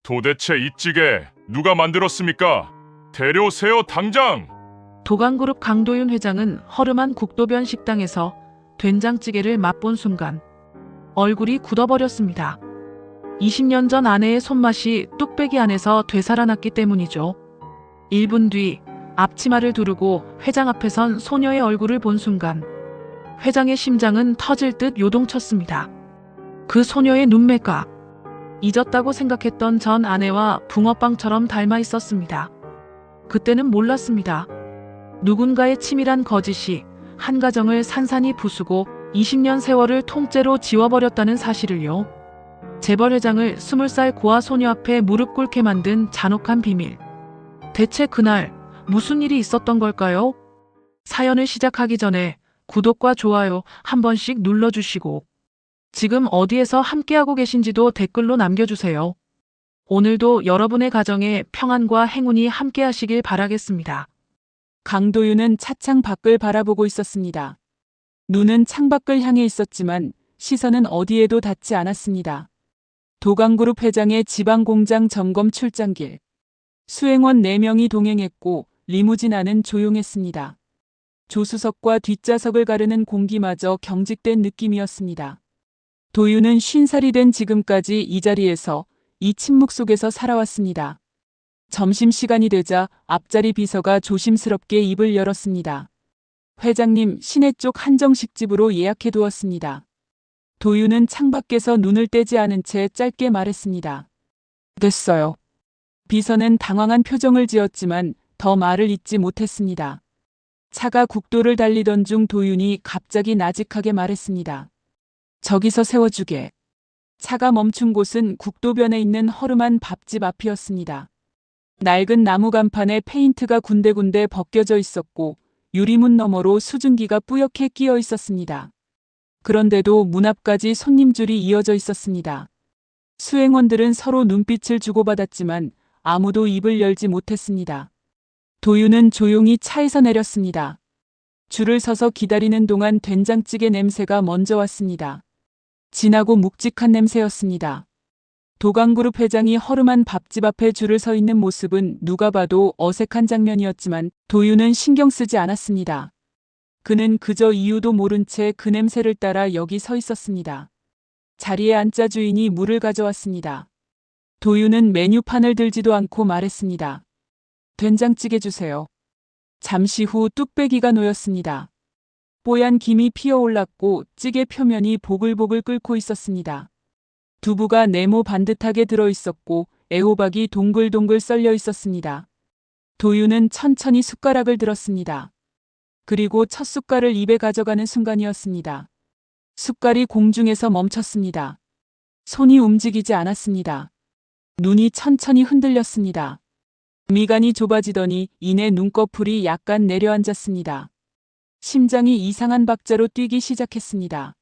도대체 이 찌개 누가 만들었습니까? 데려오세요, 당장! 도강그룹 강도윤 회장은 허름한 국도변 식당에서 된장찌개를 맛본 순간 얼굴이 굳어버렸습니다. 20년 전 아내의 손맛이 뚝배기 안에서 되살아났기 때문이죠. 1분 뒤 앞치마를 두르고 회장 앞에 선 소녀의 얼굴을 본 순간 회장의 심장은 터질 듯 요동쳤습니다. 그 소녀의 눈매가 잊었다고 생각했던 전 아내와 붕어빵처럼 닮아 있었습니다. 그때는 몰랐습니다. 누군가의 치밀한 거짓이 한 가정을 산산이 부수고 20년 세월을 통째로 지워버렸다는 사실을요. 재벌 회장을 20살 고아 소녀 앞에 무릎 꿇게 만든 잔혹한 비밀. 대체 그날 무슨 일이 있었던 걸까요? 사연을 시작하기 전에 구독과 좋아요 한 번씩 눌러주시고 지금 어디에서 함께하고 계신지도 댓글로 남겨주세요. 오늘도 여러분의 가정에 평안과 행운이 함께하시길 바라겠습니다. 강도윤은 차창 밖을 바라보고 있었습니다. 눈은 창밖을 향해 있었지만 시선은 어디에도 닿지 않았습니다. 도강그룹 회장의 지방공장 점검 출장길. 수행원 4명이 동행했고 리무진 안은 조용했습니다. 조수석과 뒷좌석을 가르는 공기마저 경직된 느낌이었습니다. 도윤은 50살이 된 지금까지 이 자리에서 이 침묵 속에서 살아왔습니다. 점심시간이 되자 앞자리 비서가 조심스럽게 입을 열었습니다. 회장님, 시내 쪽 한정식집으로 예약해두었습니다. 도윤은 창밖에서 눈을 떼지 않은 채 짧게 말했습니다. 됐어요. 비서는 당황한 표정을 지었지만 더 말을 잇지 못했습니다. 차가 국도를 달리던 중 도윤이 갑자기 나직하게 말했습니다. 저기서 세워주게. 차가 멈춘 곳은 국도변에 있는 허름한 밥집 앞이었습니다. 낡은 나무 간판에 페인트가 군데군데 벗겨져 있었고 유리문 너머로 수증기가 뿌옇게 끼어 있었습니다. 그런데도 문 앞까지 손님줄이 이어져 있었습니다. 수행원들은 서로 눈빛을 주고받았지만 아무도 입을 열지 못했습니다. 도윤은 조용히 차에서 내렸습니다. 줄을 서서 기다리는 동안 된장찌개 냄새가 먼저 왔습니다. 진하고 묵직한 냄새였습니다. 도강그룹 회장이 허름한 밥집 앞에 줄을 서 있는 모습은 누가 봐도 어색한 장면이었지만 도윤은 신경 쓰지 않았습니다. 그는 그저 이유도 모른 채 그 냄새를 따라 여기 서 있었습니다. 자리에 앉자 주인이 물을 가져왔습니다. 도윤은 메뉴판을 들지도 않고 말했습니다. 된장찌개 주세요. 잠시 후 뚝배기가 놓였습니다. 뽀얀 김이 피어올랐고 찌개 표면이 보글보글 끓고 있었습니다. 두부가 네모 반듯하게 들어있었고 애호박이 동글동글 썰려 있었습니다. 도윤은 천천히 숟가락을 들었습니다. 그리고 첫 숟갈을 입에 가져가는 순간이었습니다. 숟갈이 공중에서 멈췄습니다. 손이 움직이지 않았습니다. 눈이 천천히 흔들렸습니다. 미간이 좁아지더니 이내 눈꺼풀이 약간 내려앉았습니다. 심장이 이상한 박자로 뛰기 시작했습니다.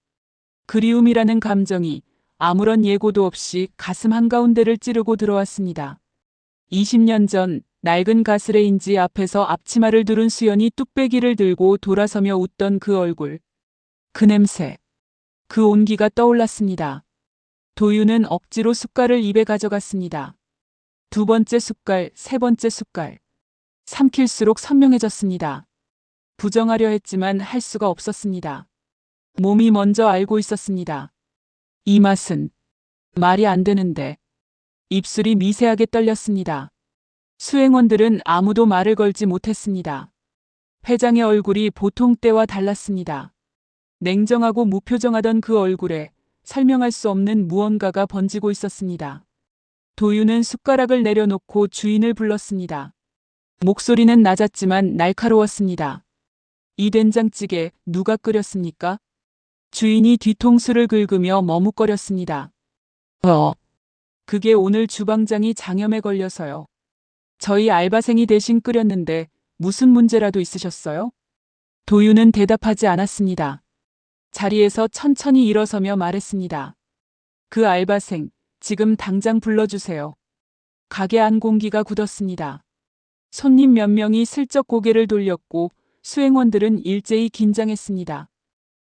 그리움이라는 감정이 아무런 예고도 없이 가슴 한가운데를 찌르고 들어왔습니다. 20년 전 낡은 가스레인지 앞에서 앞치마를 두른 수연이 뚝배기를 들고 돌아서며 웃던 그 얼굴. 그 냄새. 그 온기가 떠올랐습니다. 도윤은 억지로 숟갈을 입에 가져갔습니다. 두 번째 숟갈, 세 번째 숟갈. 삼킬수록 선명해졌습니다. 부정하려 했지만 할 수가 없었습니다. 몸이 먼저 알고 있었습니다. 이 맛은 말이 안 되는데. 입술이 미세하게 떨렸습니다. 수행원들은 아무도 말을 걸지 못했습니다. 회장의 얼굴이 보통 때와 달랐습니다. 냉정하고 무표정하던 그 얼굴에 설명할 수 없는 무언가가 번지고 있었습니다. 도윤은 숟가락을 내려놓고 주인을 불렀습니다. 목소리는 낮았지만 날카로웠습니다. 이 된장찌개 누가 끓였습니까? 주인이 뒤통수를 긁으며 머뭇거렸습니다. 그게 오늘 주방장이 장염에 걸려서요. 저희 알바생이 대신 끓였는데 무슨 문제라도 있으셨어요? 도윤은 대답하지 않았습니다. 자리에서 천천히 일어서며 말했습니다. 그 알바생, 지금 당장 불러주세요. 가게 안 공기가 굳었습니다. 손님 몇 명이 슬쩍 고개를 돌렸고 수행원들은 일제히 긴장했습니다.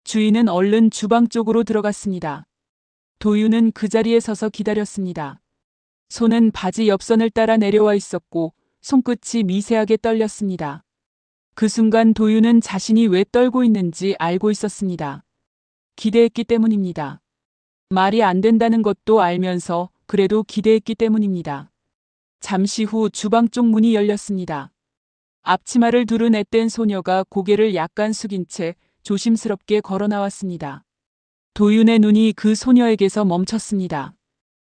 주인은 얼른 주방 쪽으로 들어갔습니다. 도윤은 그 자리에 서서 기다렸습니다. 손은 바지 옆선을 따라 내려와 있었고 손끝이 미세하게 떨렸습니다. 그 순간 도윤은 자신이 왜 떨고 있는지 알고 있었습니다. 기대했기 때문입니다. 말이 안 된다는 것도 알면서 그래도 기대했기 때문입니다. 잠시 후 주방 쪽 문이 열렸습니다. 앞치마를 두른 앳된 소녀가 고개를 약간 숙인 채 조심스럽게 걸어 나왔습니다. 도윤의 눈이 그 소녀에게서 멈췄습니다.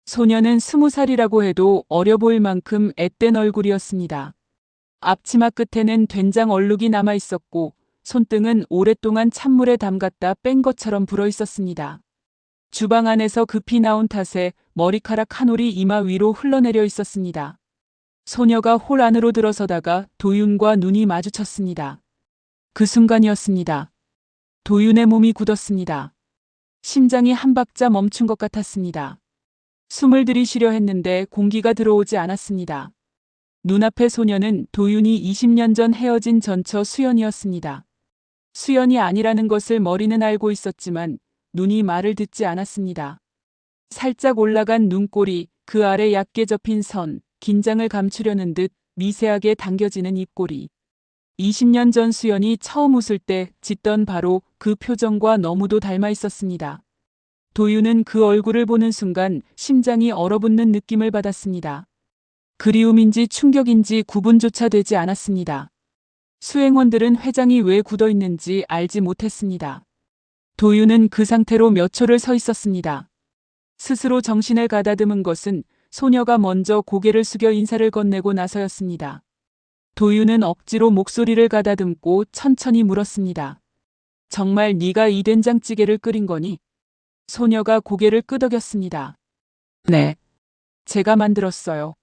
소녀는 20살이라고 해도 어려 보일 만큼 앳된 얼굴이었습니다. 앞치마 끝에는 된장 얼룩이 남아 있었고 손등은 오랫동안 찬물에 담갔다 뺀 것처럼 불어 있었습니다. 주방 안에서 급히 나온 탓에 머리카락 한 올이 이마 위로 흘러내려 있었습니다. 소녀가 홀 안으로 들어서다가 도윤과 눈이 마주쳤습니다. 그 순간이었습니다. 도윤의 몸이 굳었습니다. 심장이 한 박자 멈춘 것 같았습니다. 숨을 들이쉬려 했는데 공기가 들어오지 않았습니다. 눈앞의 소녀는 도윤이 20년 전 헤어진 전처 수연이었습니다. 수연이 아니라는 것을 머리는 알고 있었지만 눈이 말을 듣지 않았습니다. 살짝 올라간 눈꼬리, 그 아래 얕게 접힌 선, 긴장을 감추려는 듯 미세하게 당겨지는 입꼬리. 20년 전 수연이 처음 웃을 때 짓던 바로 그 표정과 너무도 닮아 있었습니다. 도윤은 그 얼굴을 보는 순간 심장이 얼어붙는 느낌을 받았습니다. 그리움인지 충격인지 구분조차 되지 않았습니다. 수행원들은 회장이 왜 굳어 있는지 알지 못했습니다. 도윤은 그 상태로 몇 초를 서 있었습니다. 스스로 정신을 가다듬은 것은 소녀가 먼저 고개를 숙여 인사를 건네고 나서였습니다. 도윤은 억지로 목소리를 가다듬고 천천히 물었습니다. 정말 네가 이 된장찌개를 끓인 거니? 소녀가 고개를 끄덕였습니다. 네. 제가 만들었어요.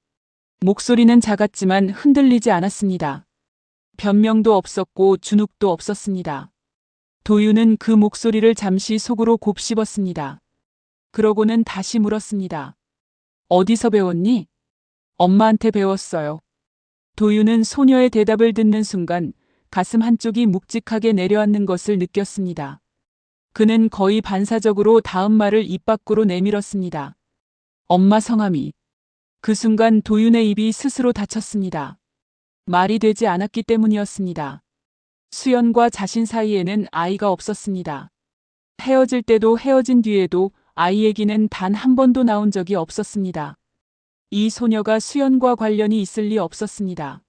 목소리는 작았지만 흔들리지 않았습니다. 변명도 없었고 주눅도 없었습니다. 도윤은 그 목소리를 잠시 속으로 곱씹었습니다. 그러고는 다시 물었습니다. 어디서 배웠니? 엄마한테 배웠어요. 도윤은 소녀의 대답을 듣는 순간 가슴 한쪽이 묵직하게 내려앉는 것을 느꼈습니다. 그는 거의 반사적으로 다음 말을 입 밖으로 내밀었습니다. 엄마 성함이. 그 순간 도윤의 입이 스스로 닫혔습니다. 말이 되지 않았기 때문이었습니다. 수연과 자신 사이에는 아이가 없었습니다. 헤어질 때도 헤어진 뒤에도 아이 얘기는 단 한 번도 나온 적이 없었습니다. 이 소녀가 수연과 관련이 있을 리 없었습니다.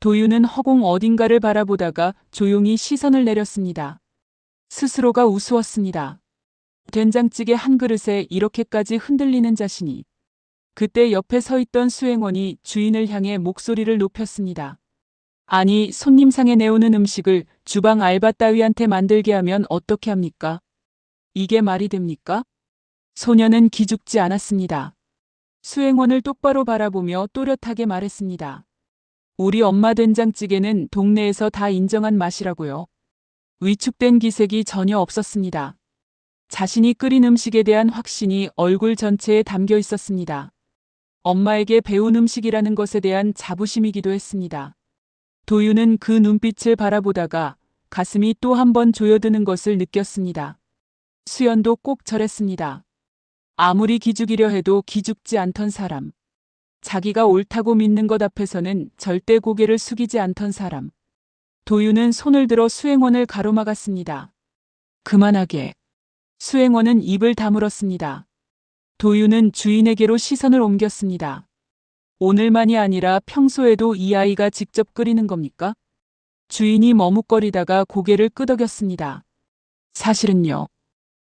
도윤은 허공 어딘가를 바라보다가 조용히 시선을 내렸습니다. 스스로가 우스웠습니다. 된장찌개 한 그릇에 이렇게까지 흔들리는 자신이. 그때 옆에 서 있던 수행원이 주인을 향해 목소리를 높였습니다. 아니, 손님 상에 내오는 음식을 주방 알바 따위한테 만들게 하면 어떻게 합니까? 이게 말이 됩니까? 소녀는 기죽지 않았습니다. 수행원을 똑바로 바라보며 또렷하게 말했습니다. 우리 엄마 된장찌개는 동네에서 다 인정한 맛이라고요. 위축된 기색이 전혀 없었습니다. 자신이 끓인 음식에 대한 확신이 얼굴 전체에 담겨 있었습니다. 엄마에게 배운 음식이라는 것에 대한 자부심이기도 했습니다. 도윤은 그 눈빛을 바라보다가 가슴이 또 한 번 조여드는 것을 느꼈습니다. 수연도 꼭 저랬습니다. 아무리 기죽이려 해도 기죽지 않던 사람. 자기가 옳다고 믿는 것 앞에서는 절대 고개를 숙이지 않던 사람. 도윤은 손을 들어 수행원을 가로막았습니다. 그만하게. 수행원은 입을 다물었습니다. 도윤은 주인에게로 시선을 옮겼습니다. 오늘만이 아니라 평소에도 이 아이가 직접 끓이는 겁니까? 주인이 머뭇거리다가 고개를 끄덕였습니다. 사실은요.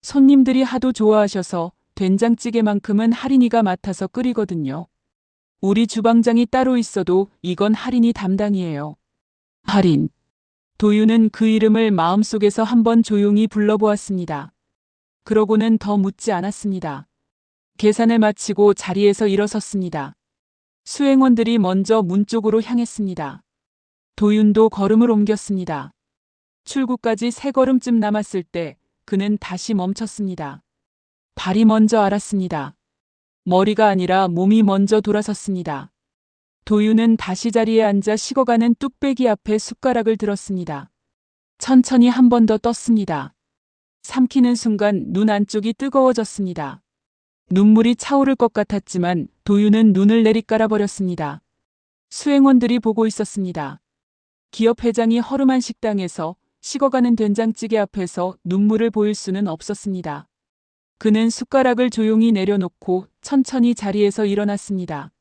손님들이 하도 좋아하셔서 된장찌개만큼은 할인이가 맡아서 끓이거든요. 우리 주방장이 따로 있어도 이건 할인이 담당이에요. 할인. 도윤은 그 이름을 마음속에서 한번 조용히 불러보았습니다. 그러고는 더 묻지 않았습니다. 계산을 마치고 자리에서 일어섰습니다. 수행원들이 먼저 문 쪽으로 향했습니다. 도윤도 걸음을 옮겼습니다. 출구까지 3걸음쯤 남았을 때 그는 다시 멈췄습니다. 발이 먼저 알았습니다. 머리가 아니라 몸이 먼저 돌아섰습니다. 도윤은 다시 자리에 앉아 식어가는 뚝배기 앞에 숟가락을 들었습니다. 천천히 한 번 더 떴습니다. 삼키는 순간 눈 안쪽이 뜨거워졌습니다. 눈물이 차오를 것 같았지만 도윤은 눈을 내리깔아 버렸습니다. 수행원들이 보고 있었습니다. 기업 회장이 허름한 식당에서 식어가는 된장찌개 앞에서 눈물을 보일 수는 없었습니다. 그는 숟가락을 조용히 내려놓고 천천히 자리에서 일어났습니다.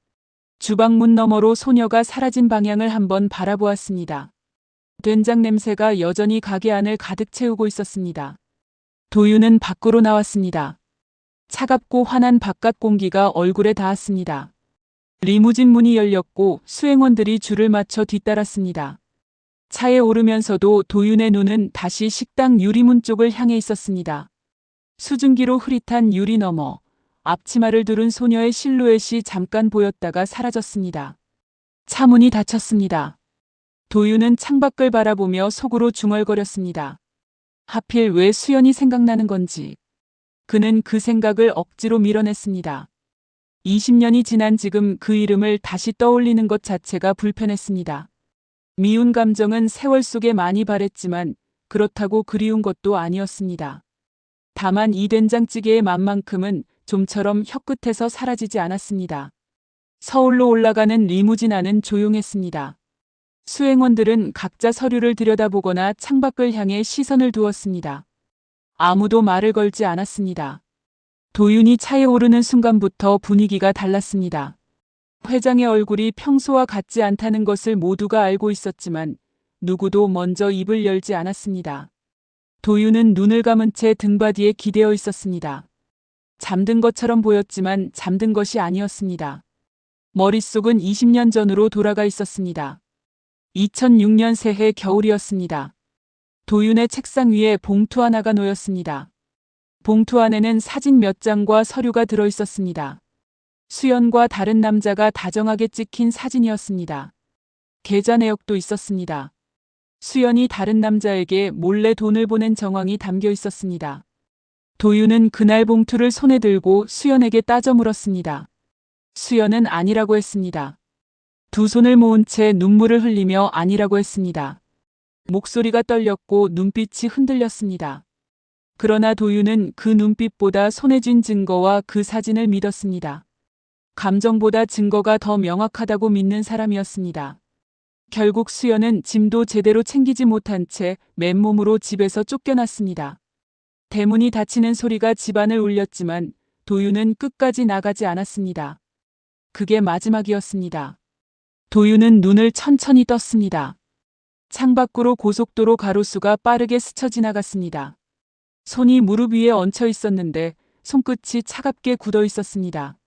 주방문 너머로 소녀가 사라진 방향을 한번 바라보았습니다. 된장 냄새가 여전히 가게 안을 가득 채우고 있었습니다. 도윤은 밖으로 나왔습니다. 차갑고 환한 바깥 공기가 얼굴에 닿았습니다. 리무진 문이 열렸고 수행원들이 줄을 맞춰 뒤따랐습니다. 차에 오르면서도 도윤의 눈은 다시 식당 유리문 쪽을 향해 있었습니다. 수증기로 흐릿한 유리 너머 앞치마를 두른 소녀의 실루엣이 잠깐 보였다가 사라졌습니다. 차문이 닫혔습니다. 도윤은 창밖을 바라보며 속으로 중얼거렸습니다. 하필 왜 수연이 생각나는 건지. 그는 그 생각을 억지로 밀어냈습니다. 20년이 지난 지금 그 이름을 다시 떠올리는 것 자체가 불편했습니다. 미운 감정은 세월 속에 많이 바랬지만 그렇다고 그리운 것도 아니었습니다. 다만 이 된장찌개의 맛만큼은 좀처럼 혀끝에서 사라지지 않았습니다. 서울로 올라가는 리무진 안은 조용했습니다. 수행원들은 각자 서류를 들여다보거나 창밖을 향해 시선을 두었습니다. 아무도 말을 걸지 않았습니다. 도윤이 차에 오르는 순간부터 분위기가 달랐습니다. 회장의 얼굴이 평소와 같지 않다는 것을 모두가 알고 있었지만 누구도 먼저 입을 열지 않았습니다. 도윤은 눈을 감은 채 등받이에 기대어 있었습니다. 잠든 것처럼 보였지만 잠든 것이 아니었습니다. 머릿속은 20년 전으로 돌아가 있었습니다. 2006년 새해 겨울이었습니다. 도윤의 책상 위에 봉투 하나가 놓였습니다. 봉투 안에는 사진 몇 장과 서류가 들어 있었습니다. 수연과 다른 남자가 다정하게 찍힌 사진이었습니다. 계좌 내역도 있었습니다. 수연이 다른 남자에게 몰래 돈을 보낸 정황이 담겨 있었습니다. 도윤은 그날 봉투를 손에 들고 수연에게 따져 물었습니다. 수연은 아니라고 했습니다. 두 손을 모은 채 눈물을 흘리며 아니라고 했습니다. 목소리가 떨렸고 눈빛이 흔들렸습니다. 그러나 도윤은 그 눈빛보다 손에 쥔 증거와 그 사진을 믿었습니다. 감정보다 증거가 더 명확하다고 믿는 사람이었습니다. 결국 수연은 짐도 제대로 챙기지 못한 채 맨몸으로 집에서 쫓겨났습니다. 대문이 닫히는 소리가 집안을 울렸지만 도윤은 끝까지 나가지 않았습니다. 그게 마지막이었습니다. 도윤은 눈을 천천히 떴습니다. 창밖으로 고속도로 가로수가 빠르게 스쳐 지나갔습니다. 손이 무릎 위에 얹혀 있었는데 손끝이 차갑게 굳어 있었습니다.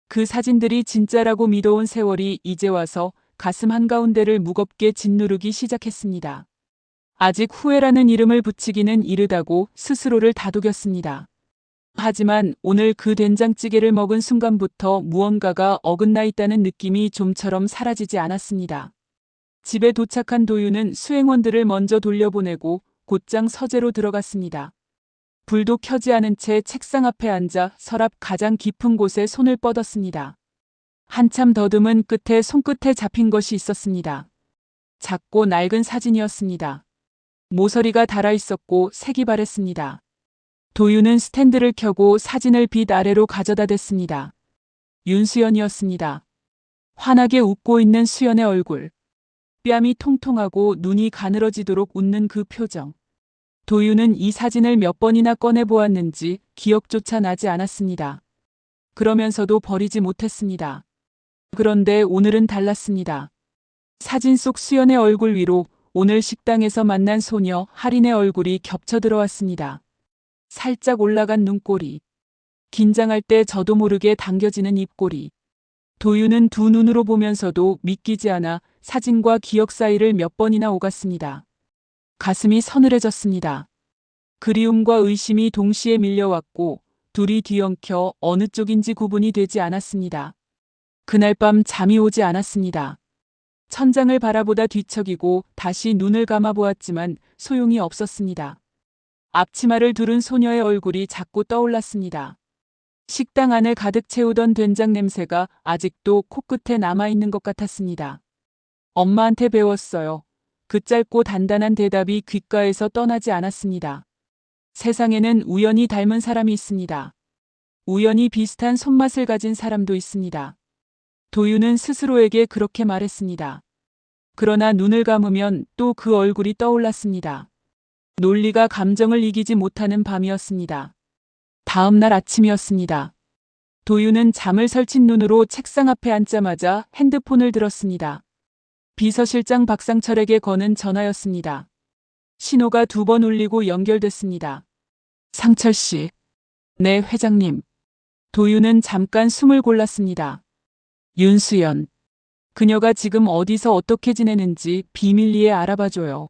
그 사진들이 진짜라고 믿어온 세월이 이제 와서 가슴 한가운데를 무겁게 짓누르기 시작했습니다. 아직 후회라는 이름을 붙이기는 이르다고 스스로를 다독였습니다. 하지만 오늘 그 된장찌개를 먹은 순간부터 무언가가 어긋나 있다는 느낌이 좀처럼 사라지지 않았습니다. 집에 도착한 도윤은 수행원들을 먼저 돌려보내고 곧장 서재로 들어갔습니다. 불도 켜지 않은 채 책상 앞에 앉아 서랍 가장 깊은 곳에 손을 뻗었습니다. 한참 더듬은 끝에 손끝에 잡힌 것이 있었습니다. 작고 낡은 사진이었습니다. 모서리가 달아 있었고 색이 바랬습니다. 도윤은 스탠드를 켜고 사진을 빛 아래로 가져다 댔습니다. 윤수연이었습니다. 환하게 웃고 있는 수연의 얼굴. 뺨이 통통하고 눈이 가늘어지도록 웃는 그 표정. 도윤은 이 사진을 몇 번이나 꺼내보았는지 기억조차 나지 않았습니다. 그러면서도 버리지 못했습니다. 그런데 오늘은 달랐습니다. 사진 속 수연의 얼굴 위로 오늘 식당에서 만난 소녀 할인의 얼굴이 겹쳐 들어왔습니다. 살짝 올라간 눈꼬리. 긴장할 때 저도 모르게 당겨지는 입꼬리. 도윤은 두 눈으로 보면서도 믿기지 않아 사진과 기억 사이를 몇 번이나 오갔습니다. 가슴이 서늘해졌습니다. 그리움과 의심이 동시에 밀려왔고 둘이 뒤엉켜 어느 쪽인지 구분이 되지 않았습니다. 그날 밤 잠이 오지 않았습니다. 천장을 바라보다 뒤척이고 다시 눈을 감아 보았지만 소용이 없었습니다. 앞치마를 두른 소녀의 얼굴이 자꾸 떠올랐습니다. 식당 안을 가득 채우던 된장 냄새가 아직도 코끝에 남아있는 것 같았습니다. 엄마한테 배웠어요. 그 짧고 단단한 대답이 귓가에서 떠나지 않았습니다. 세상에는 우연히 닮은 사람이 있습니다. 우연히 비슷한 손맛을 가진 사람도 있습니다. 도윤은 스스로에게 그렇게 말했습니다. 그러나 눈을 감으면 또 그 얼굴이 떠올랐습니다. 논리가 감정을 이기지 못하는 밤이었습니다. 다음 날 아침이었습니다. 도윤은 잠을 설친 눈으로 책상 앞에 앉자마자 핸드폰을 들었습니다. 비서실장 박상철에게 거는 전화였습니다. 신호가 2번 울리고 연결됐습니다. 상철 씨. 네, 회장님. 도윤은 잠깐 숨을 골랐습니다. 윤수연. 그녀가 지금 어디서 어떻게 지내는지 비밀리에 알아봐줘요.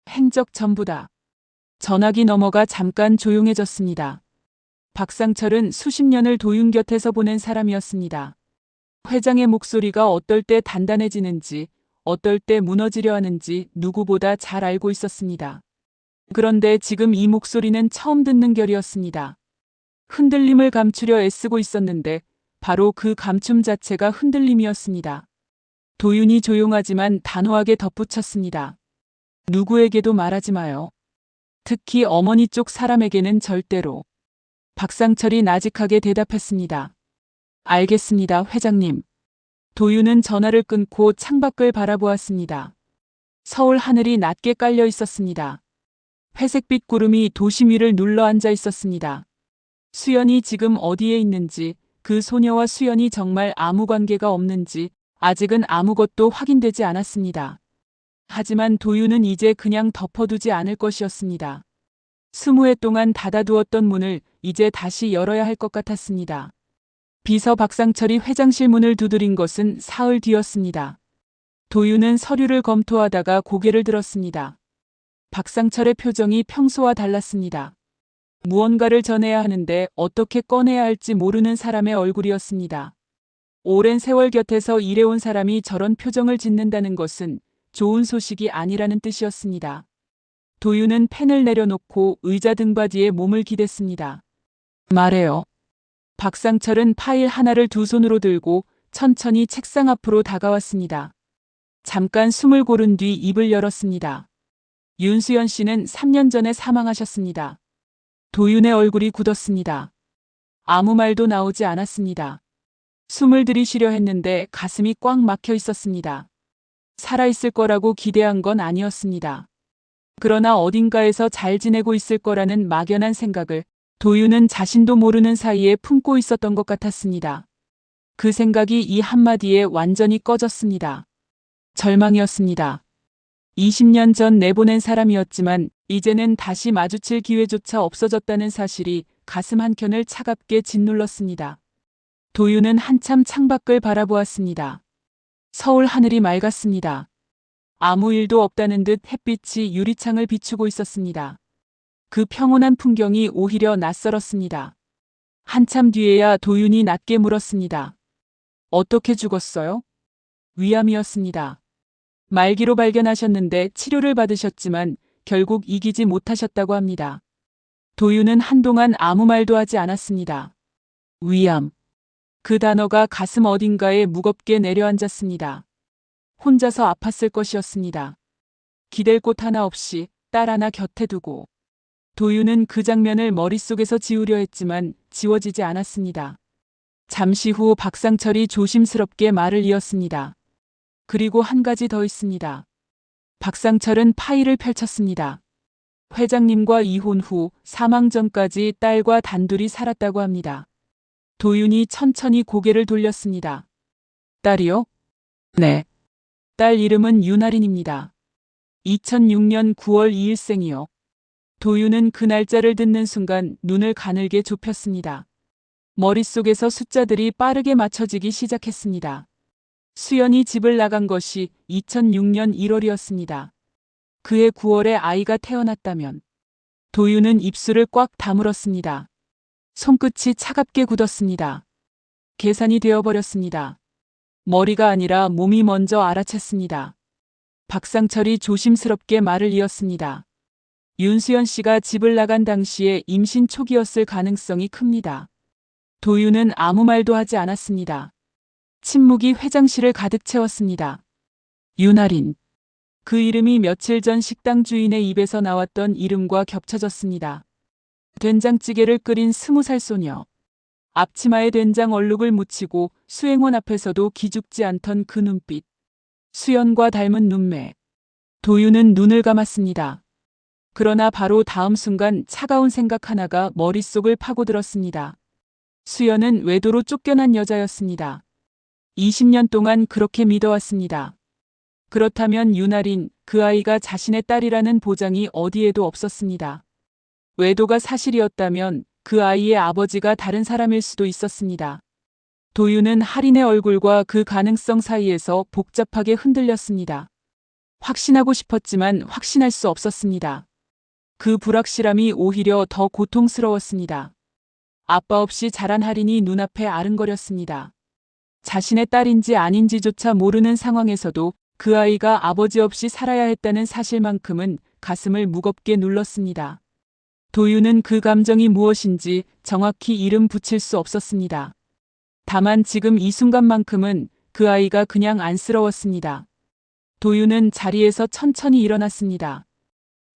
행적 전부다. 전화기 넘어가 잠깐 조용해졌습니다. 박상철은 수십 년을 도윤 곁에서 보낸 사람이었습니다. 회장의 목소리가 어떨 때 단단해지는지, 어떨 때 무너지려 하는지 누구보다 잘 알고 있었습니다. 그런데 지금 이 목소리는 처음 듣는 결이었습니다. 흔들림을 감추려 애쓰고 있었는데 바로 그 감춤 자체가 흔들림이었습니다. 도윤이 조용하지만 단호하게 덧붙였습니다. 누구에게도 말하지 마요. 특히 어머니 쪽 사람에게는 절대로. 박상철이 나직하게 대답했습니다. 알겠습니다, 회장님. 도윤은 전화를 끊고 창밖을 바라보았습니다. 서울 하늘이 낮게 깔려 있었습니다. 회색빛 구름이 도심 위를 눌러 앉아 있었습니다. 수연이 지금 어디에 있는지, 그 소녀와 수연이 정말 아무 관계가 없는지 아직은 아무것도 확인되지 않았습니다. 하지만 도윤은 이제 그냥 덮어두지 않을 것이었습니다. 20해 동안 닫아두었던 문을 이제 다시 열어야 할 것 같았습니다. 비서 박상철이 회장실 문을 두드린 것은 사흘 뒤였습니다. 도윤은 서류를 검토하다가 고개를 들었습니다. 박상철의 표정이 평소와 달랐습니다. 무언가를 전해야 하는데 어떻게 꺼내야 할지 모르는 사람의 얼굴이었습니다. 오랜 세월 곁에서 일해온 사람이 저런 표정을 짓는다는 것은 좋은 소식이 아니라는 뜻이었습니다. 도윤은 펜을 내려놓고 의자 등받이에 몸을 기댔습니다. 말해요. 박상철은 파일 하나를 두 손으로 들고 천천히 책상 앞으로 다가왔습니다. 잠깐 숨을 고른 뒤 입을 열었습니다. 윤수연 씨는 3년 전에 사망하셨습니다. 도윤의 얼굴이 굳었습니다. 아무 말도 나오지 않았습니다. 숨을 들이쉬려 했는데 가슴이 꽉 막혀 있었습니다. 살아있을 거라고 기대한 건 아니었습니다. 그러나 어딘가에서 잘 지내고 있을 거라는 막연한 생각을 도윤은 자신도 모르는 사이에 품고 있었던 것 같았습니다. 그 생각이 이 한마디에 완전히 꺼졌습니다. 절망이었습니다. 20년 전 내보낸 사람이었지만 이제는 다시 마주칠 기회조차 없어졌다는 사실이 가슴 한켠을 차갑게 짓눌렀습니다. 도윤은 한참 창밖을 바라보았습니다. 서울 하늘이 맑았습니다. 아무 일도 없다는 듯 햇빛이 유리창을 비추고 있었습니다. 그 평온한 풍경이 오히려 낯설었습니다. 한참 뒤에야 도윤이 낮게 물었습니다. 어떻게 죽었어요? 위암이었습니다. 말기로 발견하셨는데 치료를 받으셨지만 결국 이기지 못하셨다고 합니다. 도윤은 한동안 아무 말도 하지 않았습니다. 위암. 그 단어가 가슴 어딘가에 무겁게 내려앉았습니다. 혼자서 아팠을 것이었습니다. 기댈 곳 하나 없이 딸 하나 곁에 두고. 도윤은 그 장면을 머릿속에서 지우려 했지만 지워지지 않았습니다. 잠시 후 박상철이 조심스럽게 말을 이었습니다. 그리고 한 가지 더 있습니다. 박상철은 파일을 펼쳤습니다. 회장님과 이혼 후 사망 전까지 딸과 단둘이 살았다고 합니다. 도윤이 천천히 고개를 돌렸습니다. 딸이요? 네. 딸 이름은 윤아린입니다. 2006년 9월 2일생이요. 도윤은 그 날짜를 듣는 순간 눈을 가늘게 좁혔습니다. 머릿속에서 숫자들이 빠르게 맞춰지기 시작했습니다. 수연이 집을 나간 것이 2006년 1월이었습니다. 그해 9월에 아이가 태어났다면 도윤은 입술을 꽉 다물었습니다. 손끝이 차갑게 굳었습니다. 계산이 되어버렸습니다. 머리가 아니라 몸이 먼저 알아챘습니다. 박상철이 조심스럽게 말을 이었습니다. 윤수연 씨가 집을 나간 당시에 임신 초기였을 가능성이 큽니다. 도윤은 아무 말도 하지 않았습니다. 침묵이 회장실을 가득 채웠습니다. 윤아린. 그 이름이 며칠 전 식당 주인의 입에서 나왔던 이름과 겹쳐졌습니다. 된장찌개를 끓인 20살 소녀. 앞치마에 된장 얼룩을 묻히고 수행원 앞에서도 기죽지 않던 그 눈빛. 수연과 닮은 눈매. 도윤은 눈을 감았습니다. 그러나 바로 다음 순간 차가운 생각 하나가 머릿속을 파고들었습니다. 수연은 외도로 쫓겨난 여자였습니다. 20년 동안 그렇게 믿어왔습니다. 그렇다면 윤아린, 그 아이가 자신의 딸이라는 보장이 어디에도 없었습니다. 외도가 사실이었다면 그 아이의 아버지가 다른 사람일 수도 있었습니다. 도윤은 할인의 얼굴과 그 가능성 사이에서 복잡하게 흔들렸습니다. 확신하고 싶었지만 확신할 수 없었습니다. 그 불확실함이 오히려 더 고통스러웠습니다. 아빠 없이 자란 할인이 눈앞에 아른거렸습니다. 자신의 딸인지 아닌지조차 모르는 상황에서도 그 아이가 아버지 없이 살아야 했다는 사실만큼은 가슴을 무겁게 눌렀습니다. 도윤은 그 감정이 무엇인지 정확히 이름 붙일 수 없었습니다. 다만 지금 이 순간만큼은 그 아이가 그냥 안쓰러웠습니다. 도윤은 자리에서 천천히 일어났습니다.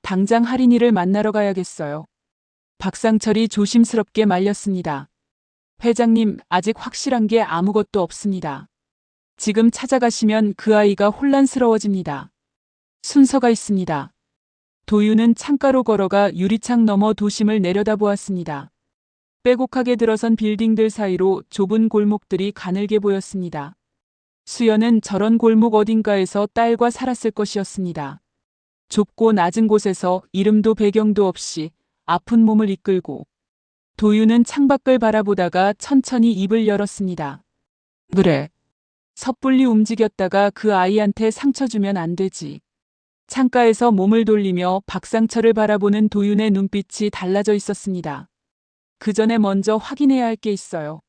당장 할인이를 만나러 가야겠어요. 박상철이 조심스럽게 말렸습니다. 회장님, 아직 확실한 게 아무것도 없습니다. 지금 찾아가시면 그 아이가 혼란스러워집니다. 순서가 있습니다. 도윤은 창가로 걸어가 유리창 너머 도심을 내려다보았습니다. 빼곡하게 들어선 빌딩들 사이로 좁은 골목들이 가늘게 보였습니다. 수연은 저런 골목 어딘가에서 딸과 살았을 것이었습니다. 좁고 낮은 곳에서 이름도 배경도 없이 아픈 몸을 이끌고. 도윤은 창밖을 바라보다가 천천히 입을 열었습니다. 그래. 섣불리 움직였다가 그 아이한테 상처 주면 안 되지. 창가에서 몸을 돌리며 박상철을 바라보는 도윤의 눈빛이 달라져 있었습니다. 그 전에 먼저 확인해야 할 게 있어요.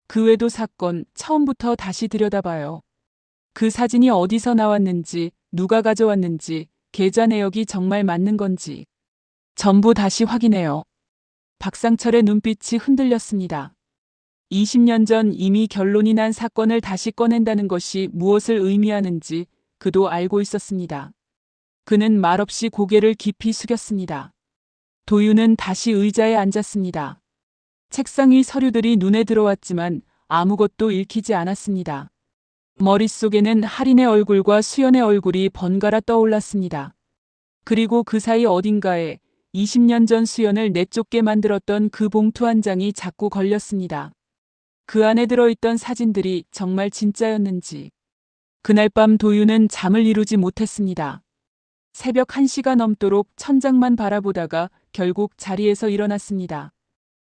그 외도 사건 처음부터 다시 들여다봐요. 그 사진이 어디서 나왔는지, 누가 가져왔는지, 계좌 내역이 정말 맞는 건지. 전부 다시 확인해요. 박상철의 눈빛이 흔들렸습니다. 20년 전 이미 결론이 난 사건을 다시 꺼낸다는 것이 무엇을 의미하는지 그도 알고 있었습니다. 그는 말없이 고개를 깊이 숙였습니다. 도윤은 다시 의자에 앉았습니다. 책상 위 서류들이 눈에 들어왔지만 아무것도 읽히지 않았습니다. 머릿속에는 할인의 얼굴과 수연의 얼굴이 번갈아 떠올랐습니다. 그리고 그 사이 어딘가에 20년 전 수연을 내쫓게 만들었던 그 봉투 한 장이 자꾸 걸렸습니다. 그 안에 들어있던 사진들이 정말 진짜였는지. 그날 밤 도윤은 잠을 이루지 못했습니다. 새벽 1시가 넘도록 천장만 바라보다가 결국 자리에서 일어났습니다.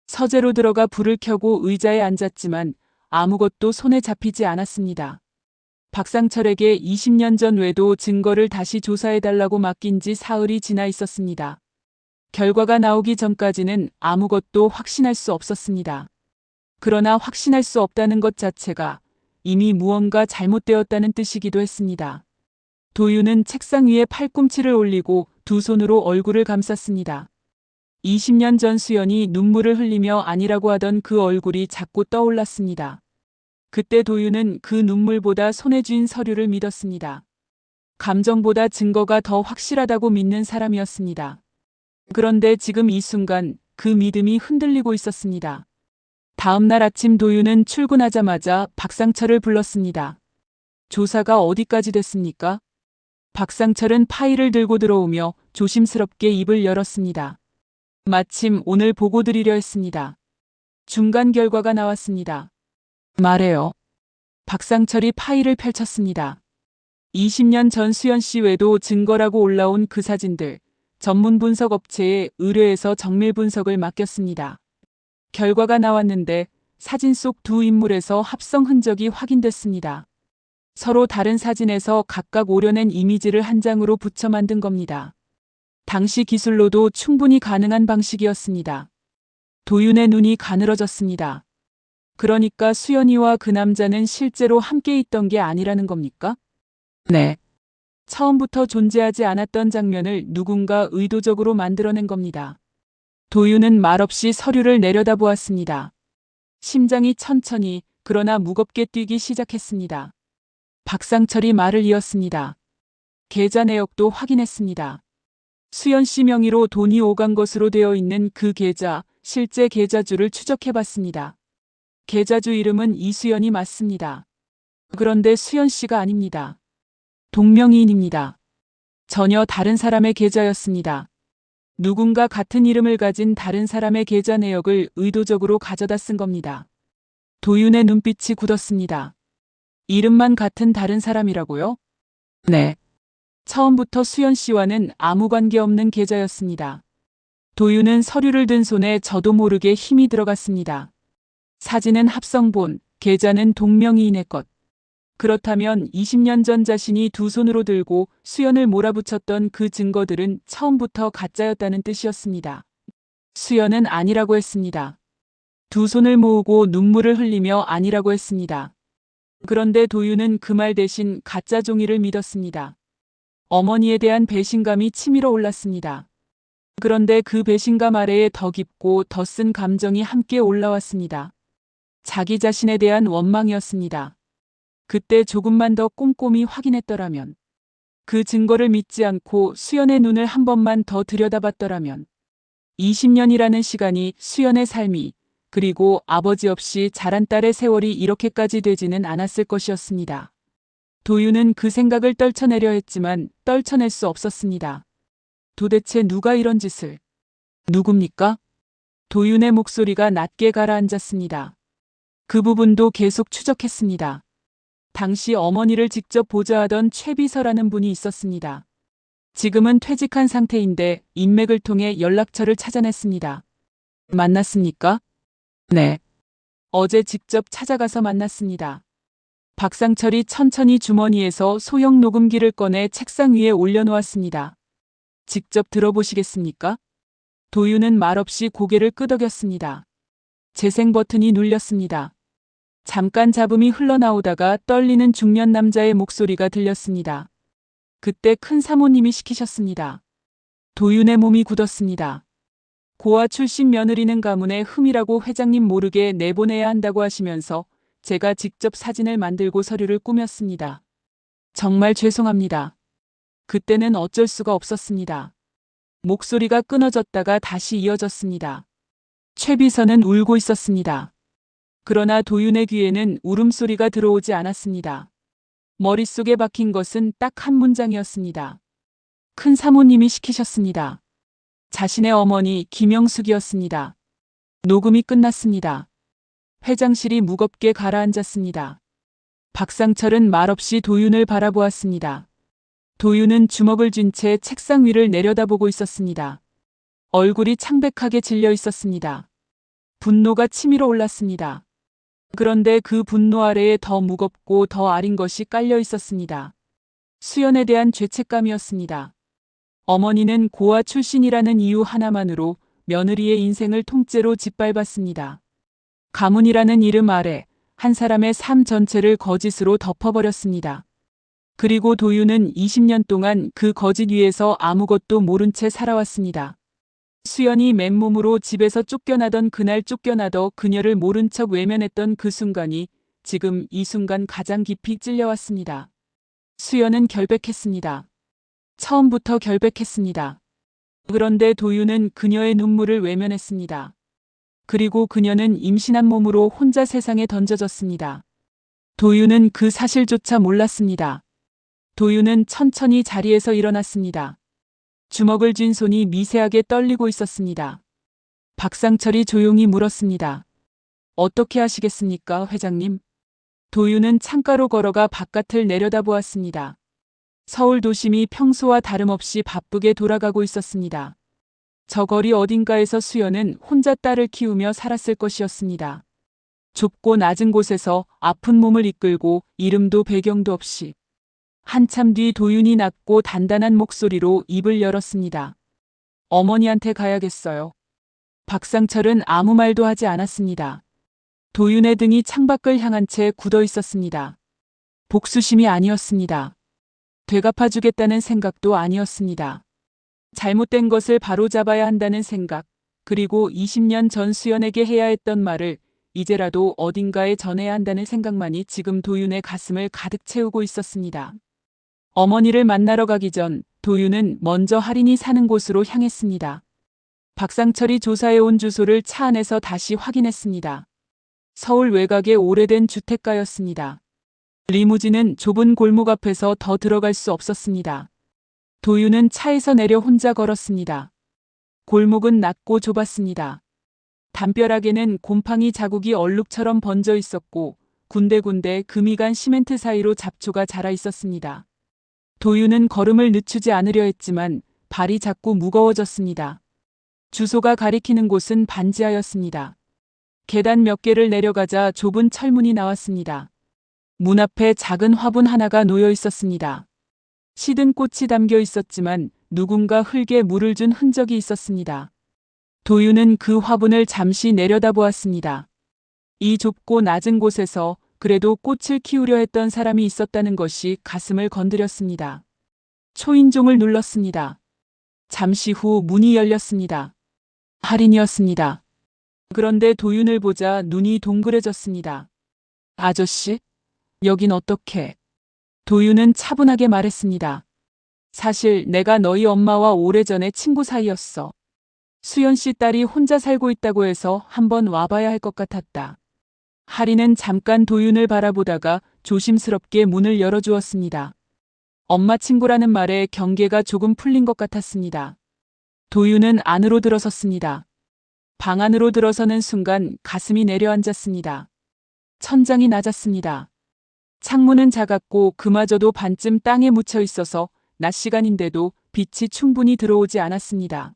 서재로 들어가 불을 켜고 의자에 앉았지만 아무것도 손에 잡히지 않았습니다. 박상철에게 20년 전 외도 증거를 다시 조사해달라고 맡긴 지 사흘이 지나 있었습니다. 결과가 나오기 전까지는 아무것도 확신할 수 없었습니다. 그러나 확신할 수 없다는 것 자체가 이미 무언가 잘못되었다는 뜻이기도 했습니다. 도윤은 책상 위에 팔꿈치를 올리고 두 손으로 얼굴을 감쌌습니다. 20년 전 수연이 눈물을 흘리며 아니라고 하던 그 얼굴이 자꾸 떠올랐습니다. 그때 도윤은 그 눈물보다 손에 쥔 서류를 믿었습니다. 감정보다 증거가 더 확실하다고 믿는 사람이었습니다. 그런데 지금 이 순간 그 믿음이 흔들리고 있었습니다. 다음 날 아침 도윤은 출근하자마자 박상철을 불렀습니다. 조사가 어디까지 됐습니까? 박상철은 파일을 들고 들어오며 조심스럽게 입을 열었습니다. 마침 오늘 보고 드리려 했습니다. 중간 결과가 나왔습니다. 말해요. 박상철이 파일을 펼쳤습니다. 20년 전 수연 씨 외도 증거라고 올라온 그 사진들, 전문 분석 업체에 의뢰해서 정밀 분석을 맡겼습니다. 결과가 나왔는데 사진 속 두 인물에서 합성 흔적이 확인됐습니다. 서로 다른 사진에서 각각 오려낸 이미지를 한 장으로 붙여 만든 겁니다. 당시 기술로도 충분히 가능한 방식이었습니다. 도윤의 눈이 가늘어졌습니다. 그러니까 수연이와 그 남자는 실제로 함께 있던 게 아니라는 겁니까? 네. 처음부터 존재하지 않았던 장면을 누군가 의도적으로 만들어낸 겁니다. 도윤은 말없이 서류를 내려다보았습니다. 심장이 천천히 그러나 무겁게 뛰기 시작했습니다. 박상철이 말을 이었습니다. 계좌 내역도 확인했습니다. 수연 씨 명의로 돈이 오간 것으로 되어 있는 그 계좌, 실제 계좌주를 추적해봤습니다. 계좌주 이름은 이수연이 맞습니다. 그런데 수연 씨가 아닙니다. 동명이인입니다. 전혀 다른 사람의 계좌였습니다. 누군가 같은 이름을 가진 다른 사람의 계좌 내역을 의도적으로 가져다 쓴 겁니다. 도윤의 눈빛이 굳었습니다. 이름만 같은 다른 사람이라고요? 네. 처음부터 수연 씨와는 아무 관계없는 계좌였습니다. 도윤은 서류를 든 손에 저도 모르게 힘이 들어갔습니다. 사진은 합성본, 계좌는 동명이인의 것. 그렇다면 20년 전 자신이 두 손으로 들고 수연을 몰아붙였던 그 증거들은 처음부터 가짜였다는 뜻이었습니다. 수연은 아니라고 했습니다. 두 손을 모으고 눈물을 흘리며 아니라고 했습니다. 그런데 도윤은 그 말 대신 가짜 종이를 믿었습니다. 어머니에 대한 배신감이 치밀어 올랐습니다. 그런데 그 배신감 아래에 더 깊고 더 쓴 감정이 함께 올라왔습니다. 자기 자신에 대한 원망이었습니다. 그때 조금만 더 꼼꼼히 확인했더라면, 그 증거를 믿지 않고 수연의 눈을 한 번만 더 들여다봤더라면, 20년이라는 시간이 수연의 삶이, 그리고 아버지 없이 자란 딸의 세월이 이렇게까지 되지는 않았을 것이었습니다. 도윤은 그 생각을 떨쳐내려 했지만 떨쳐낼 수 없었습니다. 도대체 누가 이런 짓을? 누굽니까? 도윤의 목소리가 낮게 가라앉았습니다. 그 부분도 계속 추적했습니다. 당시 어머니를 직접 보좌하던 최비서라는 분이 있었습니다. 지금은 퇴직한 상태인데 인맥을 통해 연락처를 찾아냈습니다. 만났습니까? 네. 어제 직접 찾아가서 만났습니다. 박상철이 천천히 주머니에서 소형 녹음기를 꺼내 책상 위에 올려놓았습니다. 직접 들어보시겠습니까? 도윤은 말없이 고개를 끄덕였습니다. 재생 버튼이 눌렸습니다. 잠깐 잡음이 흘러나오다가 떨리는 중년 남자의 목소리가 들렸습니다. 그때 큰 사모님이 시키셨습니다. 도윤의 몸이 굳었습니다. 고아 출신 며느리는 가문의 흠이라고 회장님 모르게 내보내야 한다고 하시면서 제가 직접 사진을 만들고 서류를 꾸몄습니다. 정말 죄송합니다. 그때는 어쩔 수가 없었습니다. 목소리가 끊어졌다가 다시 이어졌습니다. 최 비서는 울고 있었습니다. 그러나 도윤의 귀에는 울음소리가 들어오지 않았습니다. 머릿속에 박힌 것은 딱 한 문장이었습니다. 큰 사모님이 시키셨습니다. 자신의 어머니 김영숙이었습니다. 녹음이 끝났습니다. 회장실이 무겁게 가라앉았습니다. 박상철은 말없이 도윤을 바라보았습니다. 도윤은 주먹을 쥔 채 책상 위를 내려다보고 있었습니다. 얼굴이 창백하게 질려 있었습니다. 분노가 치밀어 올랐습니다. 그런데 그 분노 아래에 더 무겁고 더 아린 것이 깔려 있었습니다. 수연에 대한 죄책감이었습니다. 어머니는 고아 출신이라는 이유 하나만으로 며느리의 인생을 통째로 짓밟았습니다. 가문이라는 이름 아래 한 사람의 삶 전체를 거짓으로 덮어버렸습니다. 그리고 도윤은 20년 동안 그 거짓 위에서 아무것도 모른 채 살아왔습니다. 수연이 맨몸으로 집에서 쫓겨나던 그날 쫓겨나더 그녀를 모른 척 외면했던 그 순간이 지금 이 순간 가장 깊이 찔려왔습니다. 수연은 결백했습니다. 처음부터 결백했습니다. 그런데 도윤은 그녀의 눈물을 외면했습니다. 그리고 그녀는 임신한 몸으로 혼자 세상에 던져졌습니다. 도윤은 그 사실조차 몰랐습니다. 도윤은 천천히 자리에서 일어났습니다. 주먹을 쥔 손이 미세하게 떨리고 있었습니다. 박상철이 조용히 물었습니다. 어떻게 하시겠습니까, 회장님? 도윤은 창가로 걸어가 바깥을 내려다보았습니다. 서울 도심이 평소와 다름없이 바쁘게 돌아가고 있었습니다. 저 거리 어딘가에서 수연은 혼자 딸을 키우며 살았을 것이었습니다. 좁고 낮은 곳에서 아픈 몸을 이끌고 이름도 배경도 없이. 한참 뒤 도윤이 낮고 단단한 목소리로 입을 열었습니다. 어머니한테 가야겠어요. 박상철은 아무 말도 하지 않았습니다. 도윤의 등이 창밖을 향한 채 굳어 있었습니다. 복수심이 아니었습니다. 되갚아주겠다는 생각도 아니었습니다. 잘못된 것을 바로잡아야 한다는 생각, 그리고 20년 전 수연에게 해야 했던 말을 이제라도 어딘가에 전해야 한다는 생각만이 지금 도윤의 가슴을 가득 채우고 있었습니다. 어머니를 만나러 가기 전 도윤은 먼저 할인이 사는 곳으로 향했습니다. 박상철이 조사해온 주소를 차 안에서 다시 확인했습니다. 서울 외곽의 오래된 주택가였습니다. 리무진은 좁은 골목 앞에서 더 들어갈 수 없었습니다. 도윤은 차에서 내려 혼자 걸었습니다. 골목은 낮고 좁았습니다. 담벼락에는 곰팡이 자국이 얼룩처럼 번져 있었고 군데군데 금이 간 시멘트 사이로 잡초가 자라 있었습니다. 도윤은 걸음을 늦추지 않으려 했지만 발이 자꾸 무거워졌습니다. 주소가 가리키는 곳은 반지하였습니다. 계단 몇 개를 내려가자 좁은 철문이 나왔습니다. 문 앞에 작은 화분 하나가 놓여 있었습니다. 시든 꽃이 담겨 있었지만 누군가 흙에 물을 준 흔적이 있었습니다. 도윤은 그 화분을 잠시 내려다보았습니다. 이 좁고 낮은 곳에서 그래도 꽃을 키우려 했던 사람이 있었다는 것이 가슴을 건드렸습니다. 초인종을 눌렀습니다. 잠시 후 문이 열렸습니다. 할인이었습니다. 그런데 도윤을 보자 눈이 동그래졌습니다. 아저씨? 여긴 어떻게? 도윤은 차분하게 말했습니다. 사실 내가 너희 엄마와 오래전에 친구 사이였어. 수연 씨 딸이 혼자 살고 있다고 해서 한번 와봐야 할 것 같았다. 할인은 잠깐 도윤을 바라보다가 조심스럽게 문을 열어주었습니다. 엄마 친구라는 말에 경계가 조금 풀린 것 같았습니다. 도윤은 안으로 들어섰습니다. 방 안으로 들어서는 순간 가슴이 내려앉았습니다. 천장이 낮았습니다. 창문은 작았고 그마저도 반쯤 땅에 묻혀 있어서 낮 시간인데도 빛이 충분히 들어오지 않았습니다.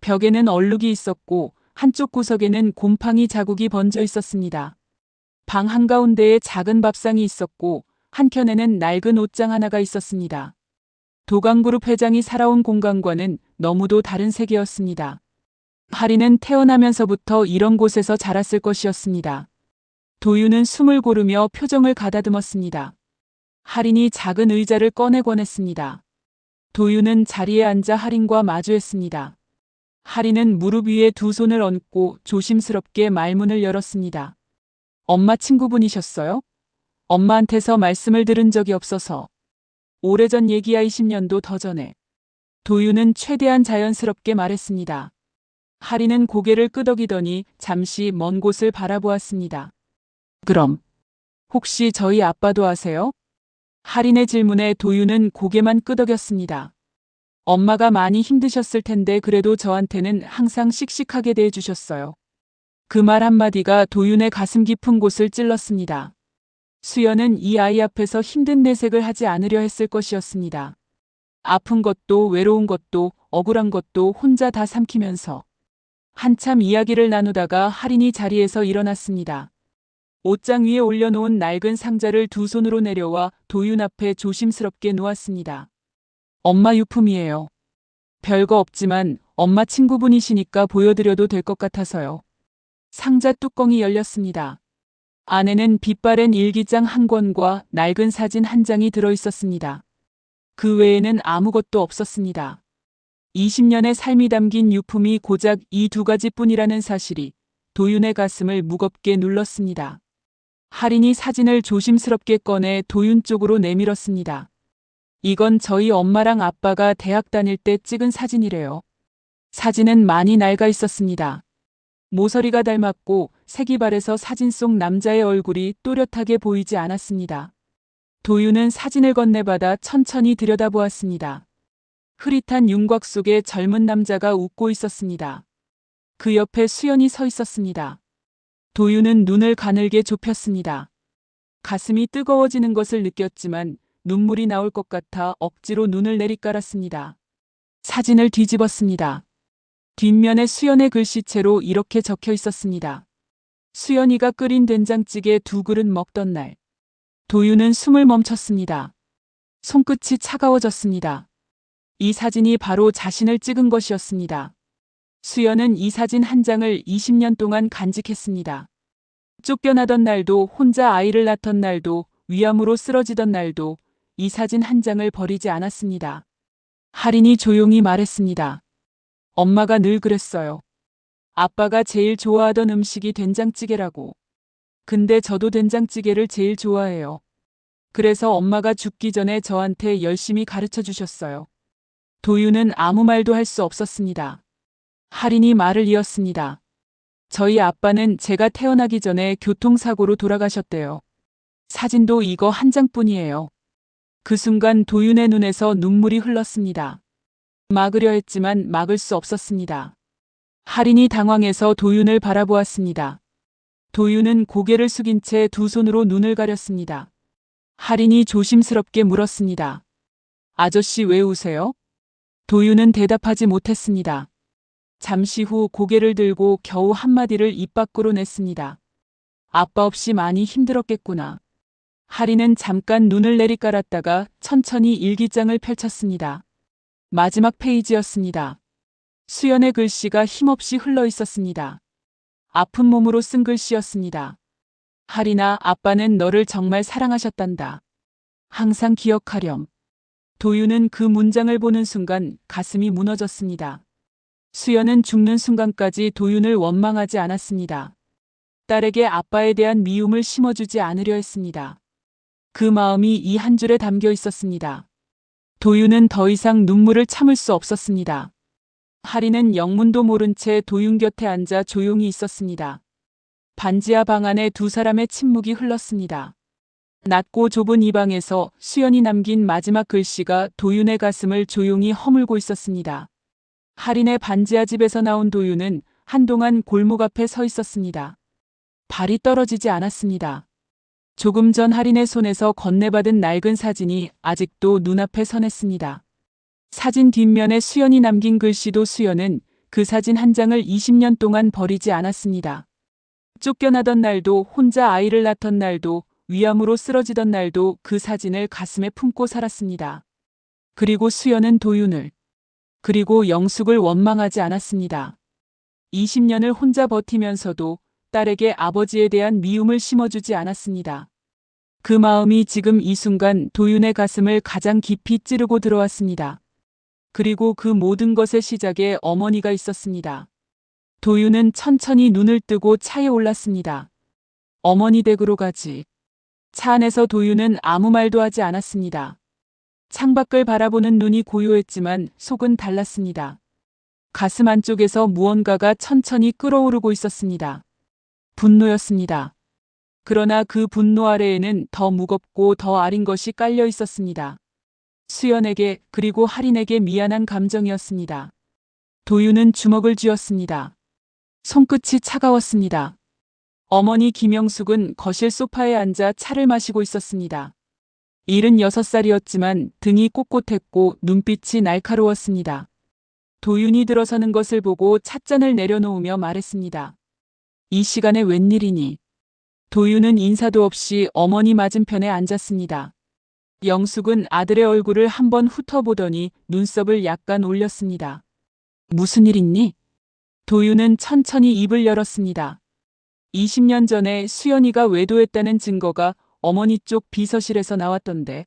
벽에는 얼룩이 있었고 한쪽 구석에는 곰팡이 자국이 번져 있었습니다. 방 한가운데에 작은 밥상이 있었고 한켠에는 낡은 옷장 하나가 있었습니다. 도강그룹 회장이 살아온 공간과는 너무도 다른 세계였습니다. 할인은 태어나면서부터 이런 곳에서 자랐을 것이었습니다. 도윤은 숨을 고르며 표정을 가다듬었습니다. 할인이 작은 의자를 꺼내 권했습니다. 도윤은 자리에 앉아 할인과 마주했습니다. 할인은 무릎 위에 두 손을 얹고 조심스럽게 말문을 열었습니다. 엄마 친구분이셨어요? 엄마한테서 말씀을 들은 적이 없어서. 오래전 얘기야 20년도 더 전에. 도윤은 최대한 자연스럽게 말했습니다. 할인은 고개를 끄덕이더니 잠시 먼 곳을 바라보았습니다. 그럼 혹시 저희 아빠도 아세요? 할인의 질문에 도윤은 고개만 끄덕였습니다. 엄마가 많이 힘드셨을 텐데 그래도 저한테는 항상 씩씩하게 대해주셨어요. 그 말 한마디가 도윤의 가슴 깊은 곳을 찔렀습니다. 수연은 이 아이 앞에서 힘든 내색을 하지 않으려 했을 것이었습니다. 아픈 것도 외로운 것도 억울한 것도 혼자 다 삼키면서 한참 이야기를 나누다가 할인이 자리에서 일어났습니다. 옷장 위에 올려놓은 낡은 상자를 두 손으로 내려와 도윤 앞에 조심스럽게 놓았습니다. 엄마 유품이에요. 별거 없지만 엄마 친구분이시니까 보여드려도 될 것 같아서요. 상자 뚜껑이 열렸습니다. 안에는 빛바랜 일기장 한 권과 낡은 사진 한 장이 들어있었습니다. 그 외에는 아무것도 없었습니다. 20년의 삶이 담긴 유품이 고작 이 두 가지뿐이라는 사실이 도윤의 가슴을 무겁게 눌렀습니다. 할인이 사진을 조심스럽게 꺼내 도윤 쪽으로 내밀었습니다. 이건 저희 엄마랑 아빠가 대학 다닐 때 찍은 사진이래요. 사진은 많이 낡아 있었습니다. 모서리가 닮았고 색이 바래서 사진 속 남자의 얼굴이 또렷하게 보이지 않았습니다. 도윤은 사진을 건네받아 천천히 들여다보았습니다. 흐릿한 윤곽 속에 젊은 남자가 웃고 있었습니다. 그 옆에 수연이 서 있었습니다. 도윤은 눈을 가늘게 좁혔습니다. 가슴이 뜨거워지는 것을 느꼈지만 눈물이 나올 것 같아 억지로 눈을 내리깔았습니다. 사진을 뒤집었습니다. 뒷면에 수연의 글씨체로 이렇게 적혀 있었습니다. 수연이가 끓인 된장찌개 2그릇 먹던 날. 도윤은 숨을 멈췄습니다. 손끝이 차가워졌습니다. 이 사진이 바로 자신을 찍은 것이었습니다. 수연은 이 사진 한 장을 20년 동안 간직했습니다. 쫓겨나던 날도 혼자 아이를 낳던 날도 위암으로 쓰러지던 날도 이 사진 한 장을 버리지 않았습니다. 할인이 조용히 말했습니다. 엄마가 늘 그랬어요. 아빠가 제일 좋아하던 음식이 된장찌개라고. 근데 저도 된장찌개를 제일 좋아해요. 그래서 엄마가 죽기 전에 저한테 열심히 가르쳐 주셨어요. 도윤은 아무 말도 할 수 없었습니다. 할인이 말을 이었습니다. 저희 아빠는 제가 태어나기 전에 교통사고로 돌아가셨대요. 사진도 이거 한 장뿐이에요. 그 순간 도윤의 눈에서 눈물이 흘렀습니다. 막으려 했지만 막을 수 없었습니다. 할인이 당황해서 도윤을 바라보았습니다. 도윤은 고개를 숙인 채 두 손으로 눈을 가렸습니다. 할인이 조심스럽게 물었습니다. 아저씨 왜 우세요? 도윤은 대답하지 못했습니다. 잠시 후 고개를 들고 겨우 한마디를 입 밖으로 냈습니다. 아빠 없이 많이 힘들었겠구나. 할인은 잠깐 눈을 내리깔았다가 천천히 일기장을 펼쳤습니다. 마지막 페이지였습니다. 수연의 글씨가 힘없이 흘러 있었습니다. 아픈 몸으로 쓴 글씨였습니다. 할인아, 아빠는 너를 정말 사랑하셨단다. 항상 기억하렴. 도윤은 그 문장을 보는 순간 가슴이 무너졌습니다. 수연은 죽는 순간까지 도윤을 원망하지 않았습니다. 딸에게 아빠에 대한 미움을 심어주지 않으려 했습니다. 그 마음이 이 한 줄에 담겨 있었습니다. 도윤은 더 이상 눈물을 참을 수 없었습니다. 할인은 영문도 모른 채 도윤 곁에 앉아 조용히 있었습니다. 반지하 방 안에 두 사람의 침묵이 흘렀습니다. 낮고 좁은 이 방에서 수연이 남긴 마지막 글씨가 도윤의 가슴을 조용히 허물고 있었습니다. 할인의 반지하 집에서 나온 도윤은 한동안 골목 앞에 서 있었습니다. 발이 떨어지지 않았습니다. 조금 전 할인의 손에서 건네받은 낡은 사진이 아직도 눈앞에 선했습니다. 사진 뒷면에 수연이 남긴 글씨도 수연은 그 사진 한 장을 20년 동안 버리지 않았습니다. 쫓겨나던 날도, 혼자 아이를 낳던 날도, 위암으로 쓰러지던 날도 그 사진을 가슴에 품고 살았습니다. 그리고 수연은 도윤을, 그리고 영숙을 원망하지 않았습니다. 20년을 혼자 버티면서도 딸에게 아버지에 대한 미움을 심어주지 않았습니다. 그 마음이 지금 이 순간 도윤의 가슴을 가장 깊이 찌르고 들어왔습니다. 그리고 그 모든 것의 시작에 어머니가 있었습니다. 도윤은 천천히 눈을 뜨고 차에 올랐습니다. 어머니 댁으로 가지. 차 안에서 도윤은 아무 말도 하지 않았습니다. 창밖을 바라보는 눈이 고요했지만 속은 달랐습니다. 가슴 안쪽에서 무언가가 천천히 끓어오르고 있었습니다. 분노였습니다. 그러나 그 분노 아래에는 더 무겁고 더 아린 것이 깔려 있었습니다. 수연에게 그리고 할인에게 미안한 감정이었습니다. 도윤은 주먹을 쥐었습니다. 손끝이 차가웠습니다. 어머니 김영숙은 거실 소파에 앉아 차를 마시고 있었습니다. 76살이었지만 등이 꼿꼿했고 눈빛이 날카로웠습니다. 도윤이 들어서는 것을 보고 찻잔을 내려놓으며 말했습니다. 이 시간에 웬일이니? 도윤은 인사도 없이 어머니 맞은편에 앉았습니다. 영숙은 아들의 얼굴을 한번 훑어보더니 눈썹을 약간 올렸습니다. 무슨 일 있니? 도윤은 천천히 입을 열었습니다. 20년 전에 수연이가 외도했다는 증거가 어머니 쪽 비서실에서 나왔던데.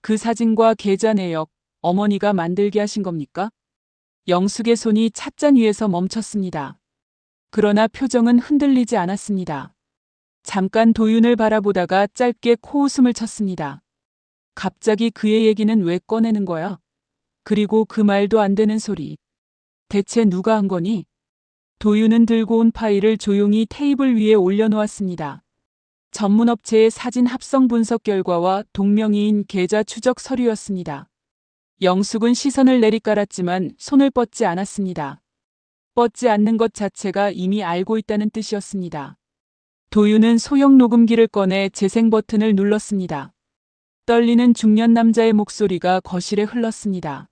그 사진과 계좌 내역 어머니가 만들게 하신 겁니까? 영숙의 손이 찻잔 위에서 멈췄습니다. 그러나 표정은 흔들리지 않았습니다. 잠깐 도윤을 바라보다가 짧게 코웃음을 쳤습니다. 갑자기 그의 얘기는 왜 꺼내는 거야? 그리고 그 말도 안 되는 소리. 대체 누가 한 거니? 도윤은 들고 온 파일을 조용히 테이블 위에 올려놓았습니다. 전문업체의 사진 합성 분석 결과와 동명이인 계좌 추적 서류였습니다. 영숙은 시선을 내리깔았지만 손을 뻗지 않았습니다. 뻗지 않는 것 자체가 이미 알고 있다는 뜻이었습니다. 도윤은 소형 녹음기를 꺼내 재생 버튼을 눌렀습니다. 떨리는 중년 남자의 목소리가 거실에 흘렀습니다.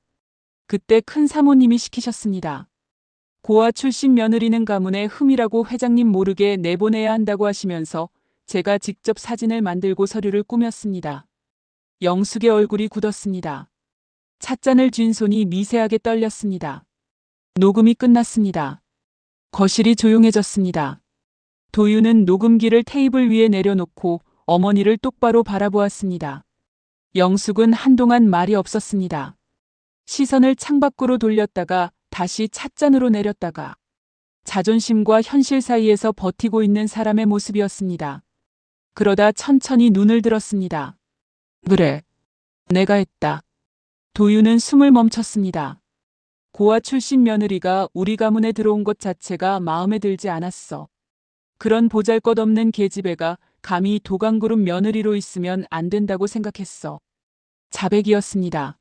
그때 큰 사모님이 시키셨습니다. 고아 출신 며느리는 가문의 흠이라고 회장님 모르게 내보내야 한다고 하시면서 제가 직접 사진을 만들고 서류를 꾸몄습니다. 영숙의 얼굴이 굳었습니다. 찻잔을 쥔 손이 미세하게 떨렸습니다. 녹음이 끝났습니다. 거실이 조용해졌습니다. 도윤은 녹음기를 테이블 위에 내려놓고 어머니를 똑바로 바라보았습니다. 영숙은 한동안 말이 없었습니다. 시선을 창밖으로 돌렸다가 다시 찻잔으로 내렸다가 자존심과 현실 사이에서 버티고 있는 사람의 모습이었습니다. 그러다 천천히 눈을 들었습니다. 그래, 내가 했다. 도윤은 숨을 멈췄습니다. 고아 출신 며느리가 우리 가문에 들어온 것 자체가 마음에 들지 않았어. 그런 보잘것없는 계집애가 감히 도강그룹 며느리로 있으면 안 된다고 생각했어. 자백이었습니다.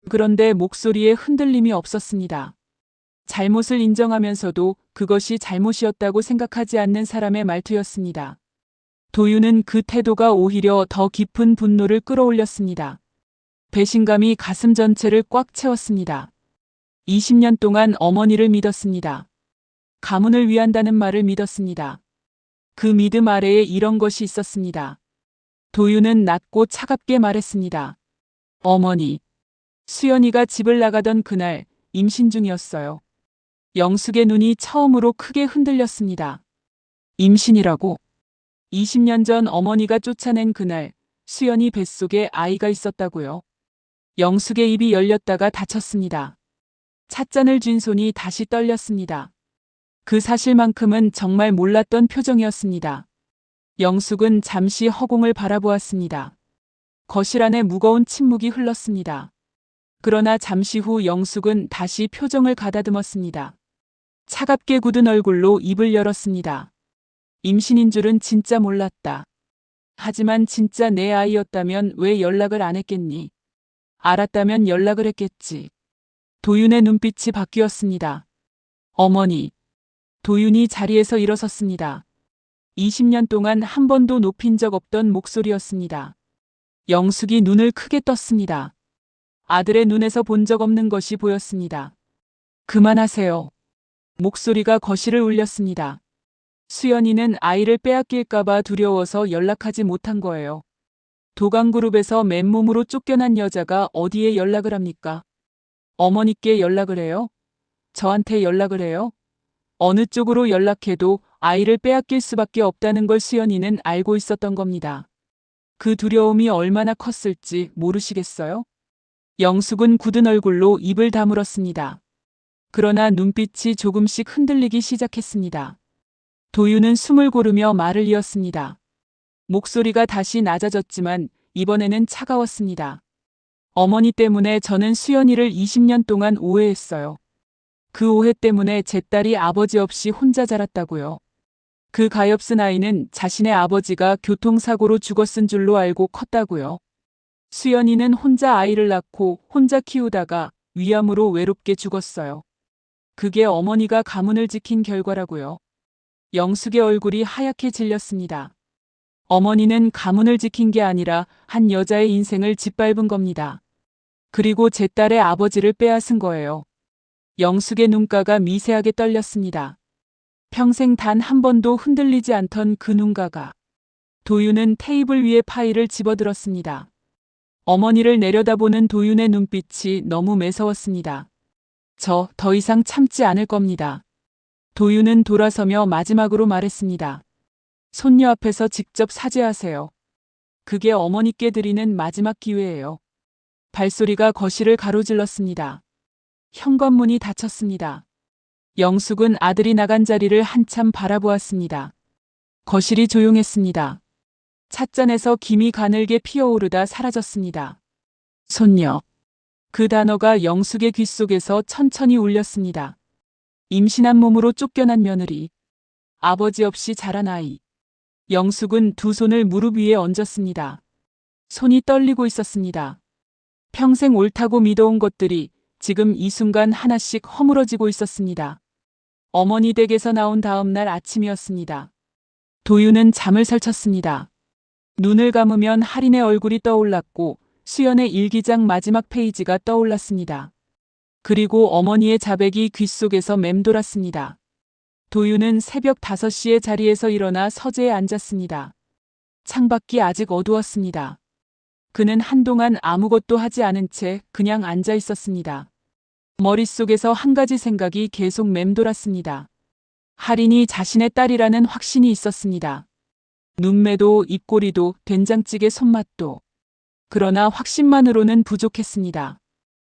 그런데 목소리에 흔들림이 없었습니다. 잘못을 인정하면서도 그것이 잘못이었다고 생각하지 않는 사람의 말투였습니다. 도윤은 그 태도가 오히려 더 깊은 분노를 끌어올렸습니다. 배신감이 가슴 전체를 꽉 채웠습니다. 20년 동안 어머니를 믿었습니다. 가문을 위한다는 말을 믿었습니다. 그 믿음 아래에 이런 것이 있었습니다. 도윤은 낮고 차갑게 말했습니다. 어머니, 수연이가 집을 나가던 그날 임신 중이었어요. 영숙의 눈이 처음으로 크게 흔들렸습니다. 임신이라고? 20년 전 어머니가 쫓아낸 그날 수연이 뱃속에 아이가 있었다고요. 영숙의 입이 열렸다가 닫혔습니다. 찻잔을 쥔 손이 다시 떨렸습니다. 그 사실만큼은 정말 몰랐던 표정이었습니다. 영숙은 잠시 허공을 바라보았습니다. 거실 안에 무거운 침묵이 흘렀습니다. 그러나 잠시 후 영숙은 다시 표정을 가다듬었습니다. 차갑게 굳은 얼굴로 입을 열었습니다. 임신인 줄은 진짜 몰랐다. 하지만 진짜 내 아이였다면 왜 연락을 안 했겠니? 알았다면 연락을 했겠지. 도윤의 눈빛이 바뀌었습니다. 어머니. 도윤이 자리에서 일어섰습니다. 20년 동안 한 번도 높인 적 없던 목소리였습니다. 영숙이 눈을 크게 떴습니다. 아들의 눈에서 본 적 없는 것이 보였습니다. 그만하세요. 목소리가 거실을 울렸습니다. 수연이는 아이를 빼앗길까봐 두려워서 연락하지 못한 거예요. 도강그룹에서 맨몸으로 쫓겨난 여자가 어디에 연락을 합니까? 어머니께 연락을 해요? 저한테 연락을 해요? 어느 쪽으로 연락해도 아이를 빼앗길 수밖에 없다는 걸 수연이는 알고 있었던 겁니다. 그 두려움이 얼마나 컸을지 모르시겠어요? 영숙은 굳은 얼굴로 입을 다물었습니다. 그러나 눈빛이 조금씩 흔들리기 시작했습니다. 도윤은 숨을 고르며 말을 이었습니다. 목소리가 다시 낮아졌지만 이번에는 차가웠습니다. 어머니 때문에 저는 수연이를 20년 동안 오해했어요. 그 오해 때문에 제 딸이 아버지 없이 혼자 자랐다고요. 그 가엾은 아이는 자신의 아버지가 교통사고로 죽었은 줄로 알고 컸다고요. 수연이는 혼자 아이를 낳고 혼자 키우다가 위암으로 외롭게 죽었어요. 그게 어머니가 가문을 지킨 결과라고요. 영숙의 얼굴이 하얗게 질렸습니다. 어머니는 가문을 지킨 게 아니라 한 여자의 인생을 짓밟은 겁니다. 그리고 제 딸의 아버지를 빼앗은 거예요. 영숙의 눈가가 미세하게 떨렸습니다. 평생 단 한 번도 흔들리지 않던 그 눈가가. 도윤은 테이블 위에 파일을 집어들었습니다. 어머니를 내려다보는 도윤의 눈빛이 너무 매서웠습니다. 저 더 이상 참지 않을 겁니다. 도윤은 돌아서며 마지막으로 말했습니다. 손녀 앞에서 직접 사죄하세요. 그게 어머니께 드리는 마지막 기회예요. 발소리가 거실을 가로질렀습니다. 현관문이 닫혔습니다. 영숙은 아들이 나간 자리를 한참 바라보았습니다. 거실이 조용했습니다. 찻잔에서 김이 가늘게 피어오르다 사라졌습니다. 손녀. 그 단어가 영숙의 귓속에서 천천히 울렸습니다. 임신한 몸으로 쫓겨난 며느리. 아버지 없이 자란 아이. 영숙은 두 손을 무릎 위에 얹었습니다. 손이 떨리고 있었습니다. 평생 옳다고 믿어온 것들이 지금 이 순간 하나씩 허물어지고 있었습니다. 어머니 댁에서 나온 다음 날 아침이었습니다. 도윤은 잠을 설쳤습니다. 눈을 감으면 할인의 얼굴이 떠올랐고 수연의 일기장 마지막 페이지가 떠올랐습니다. 그리고 어머니의 자백이 귓속에서 맴돌았습니다. 도윤은 새벽 5시에 자리에서 일어나 서재에 앉았습니다. 창밖이 아직 어두웠습니다. 그는 한동안 아무것도 하지 않은 채 그냥 앉아 있었습니다. 머릿속에서 한 가지 생각이 계속 맴돌았습니다. 할인이 자신의 딸이라는 확신이 있었습니다. 눈매도 입꼬리도 된장찌개 손맛도. 그러나 확신만으로는 부족했습니다.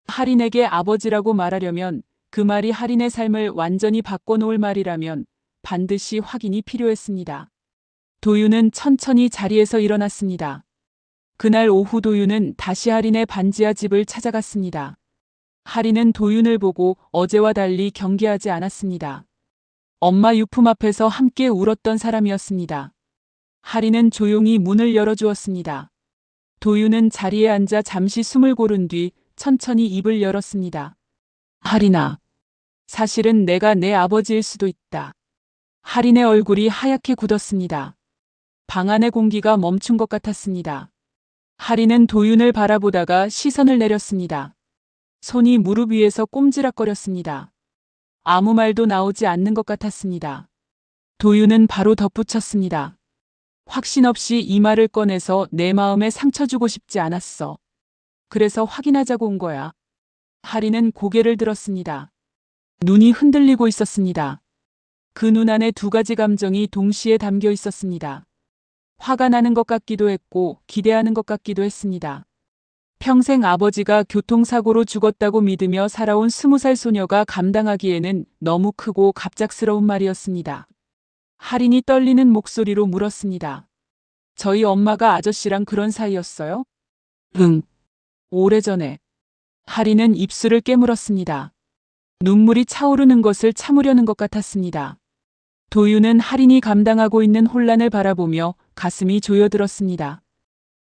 할인에게 아버지라고 말하려면 그 말이 할인의 삶을 완전히 바꿔놓을 말이라면 반드시 확인이 필요했습니다. 도윤은 천천히 자리에서 일어났습니다. 그날 오후 도윤은 다시 할인의 반지하 집을 찾아갔습니다. 하리는 도윤을 보고 어제와 달리 경계하지 않았습니다. 엄마 유품 앞에서 함께 울었던 사람이었습니다. 하리는 조용히 문을 열어주었습니다. 도윤은 자리에 앉아 잠시 숨을 고른 뒤 천천히 입을 열었습니다. 하리나, 사실은 내가 내 아버지일 수도 있다. 하린의 얼굴이 하얗게 굳었습니다. 방 안의 공기가 멈춘 것 같았습니다. 하린은 도윤을 바라보다가 시선을 내렸습니다. 손이 무릎 위에서 꼼지락거렸습니다. 아무 말도 나오지 않는 것 같았습니다. 도윤은 바로 덧붙였습니다. 확신 없이 이 말을 꺼내서 내 마음에 상처 주고 싶지 않았어. 그래서 확인하자고 온 거야. 하린은 고개를 들었습니다. 눈이 흔들리고 있었습니다. 그 눈 안에 두 가지 감정이 동시에 담겨 있었습니다. 화가 나는 것 같기도 했고 기대하는 것 같기도 했습니다. 평생 아버지가 교통사고로 죽었다고 믿으며 살아온 20살 소녀가 감당하기에는 너무 크고 갑작스러운 말이었습니다. 하린이 떨리는 목소리로 물었습니다. 저희 엄마가 아저씨랑 그런 사이였어요? 응. 오래전에. 하린은 입술을 깨물었습니다. 눈물이 차오르는 것을 참으려는 것 같았습니다. 도윤은 하린이 감당하고 있는 혼란을 바라보며 가슴이 조여들었습니다.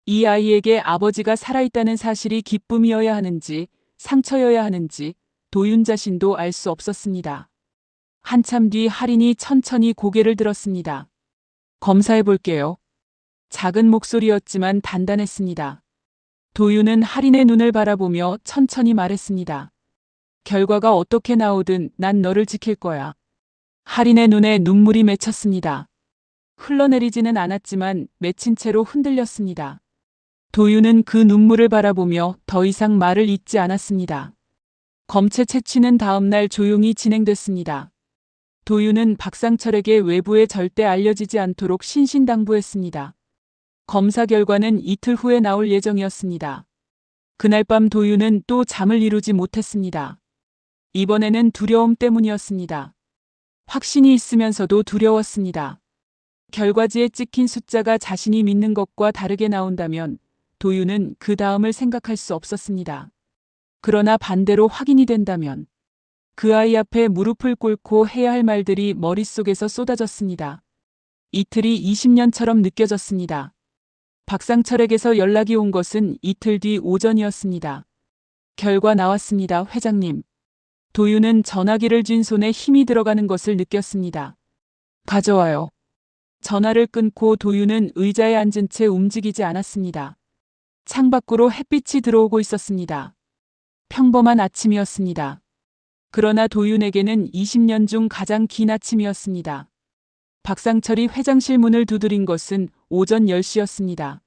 이 아이에게 아버지가 살아있다는 사실이 기쁨이어야 하는지 상처여야 하는지 도윤 자신도 알 수 없었습니다. 한참 뒤 하린이 천천히 고개를 들었습니다. 검사해 볼게요. 작은 목소리였지만 단단했습니다. 도윤은 하린의 눈을 바라보며 천천히 말했습니다. 결과가 어떻게 나오든 난 너를 지킬 거야. 하린의 눈에 눈물이 맺혔습니다. 흘러내리지는 않았지만 맺힌 채로 흔들렸습니다. 도윤은 그 눈물을 바라보며 더 이상 말을 잇지 않았습니다. 검체 채취는 다음 날 조용히 진행됐습니다. 도윤은 박상철에게 외부에 절대 알려지지 않도록 신신당부했습니다. 검사 결과는 이틀 후에 나올 예정이었습니다. 그날 밤 도윤은 또 잠을 이루지 못했습니다. 이번에는 두려움 때문이었습니다. 확신이 있으면서도 두려웠습니다. 결과지에 찍힌 숫자가 자신이 믿는 것과 다르게 나온다면 도윤은 그 다음을 생각할 수 없었습니다. 그러나 반대로 확인이 된다면 그 아이 앞에 무릎을 꿇고 해야 할 말들이 머릿속에서 쏟아졌습니다. 이틀이 20년처럼 느껴졌습니다. 박상철에게서 연락이 온 것은 이틀 뒤 오전이었습니다. 결과 나왔습니다, 회장님. 도윤은 전화기를 쥔 손에 힘이 들어가는 것을 느꼈습니다. 가져와요. 전화를 끊고 도윤은 의자에 앉은 채 움직이지 않았습니다. 창밖으로 햇빛이 들어오고 있었습니다. 평범한 아침이었습니다. 그러나 도윤에게는 20년 중 가장 긴 아침이었습니다. 박상철이 회장실 문을 두드린 것은 오전 10시였습니다.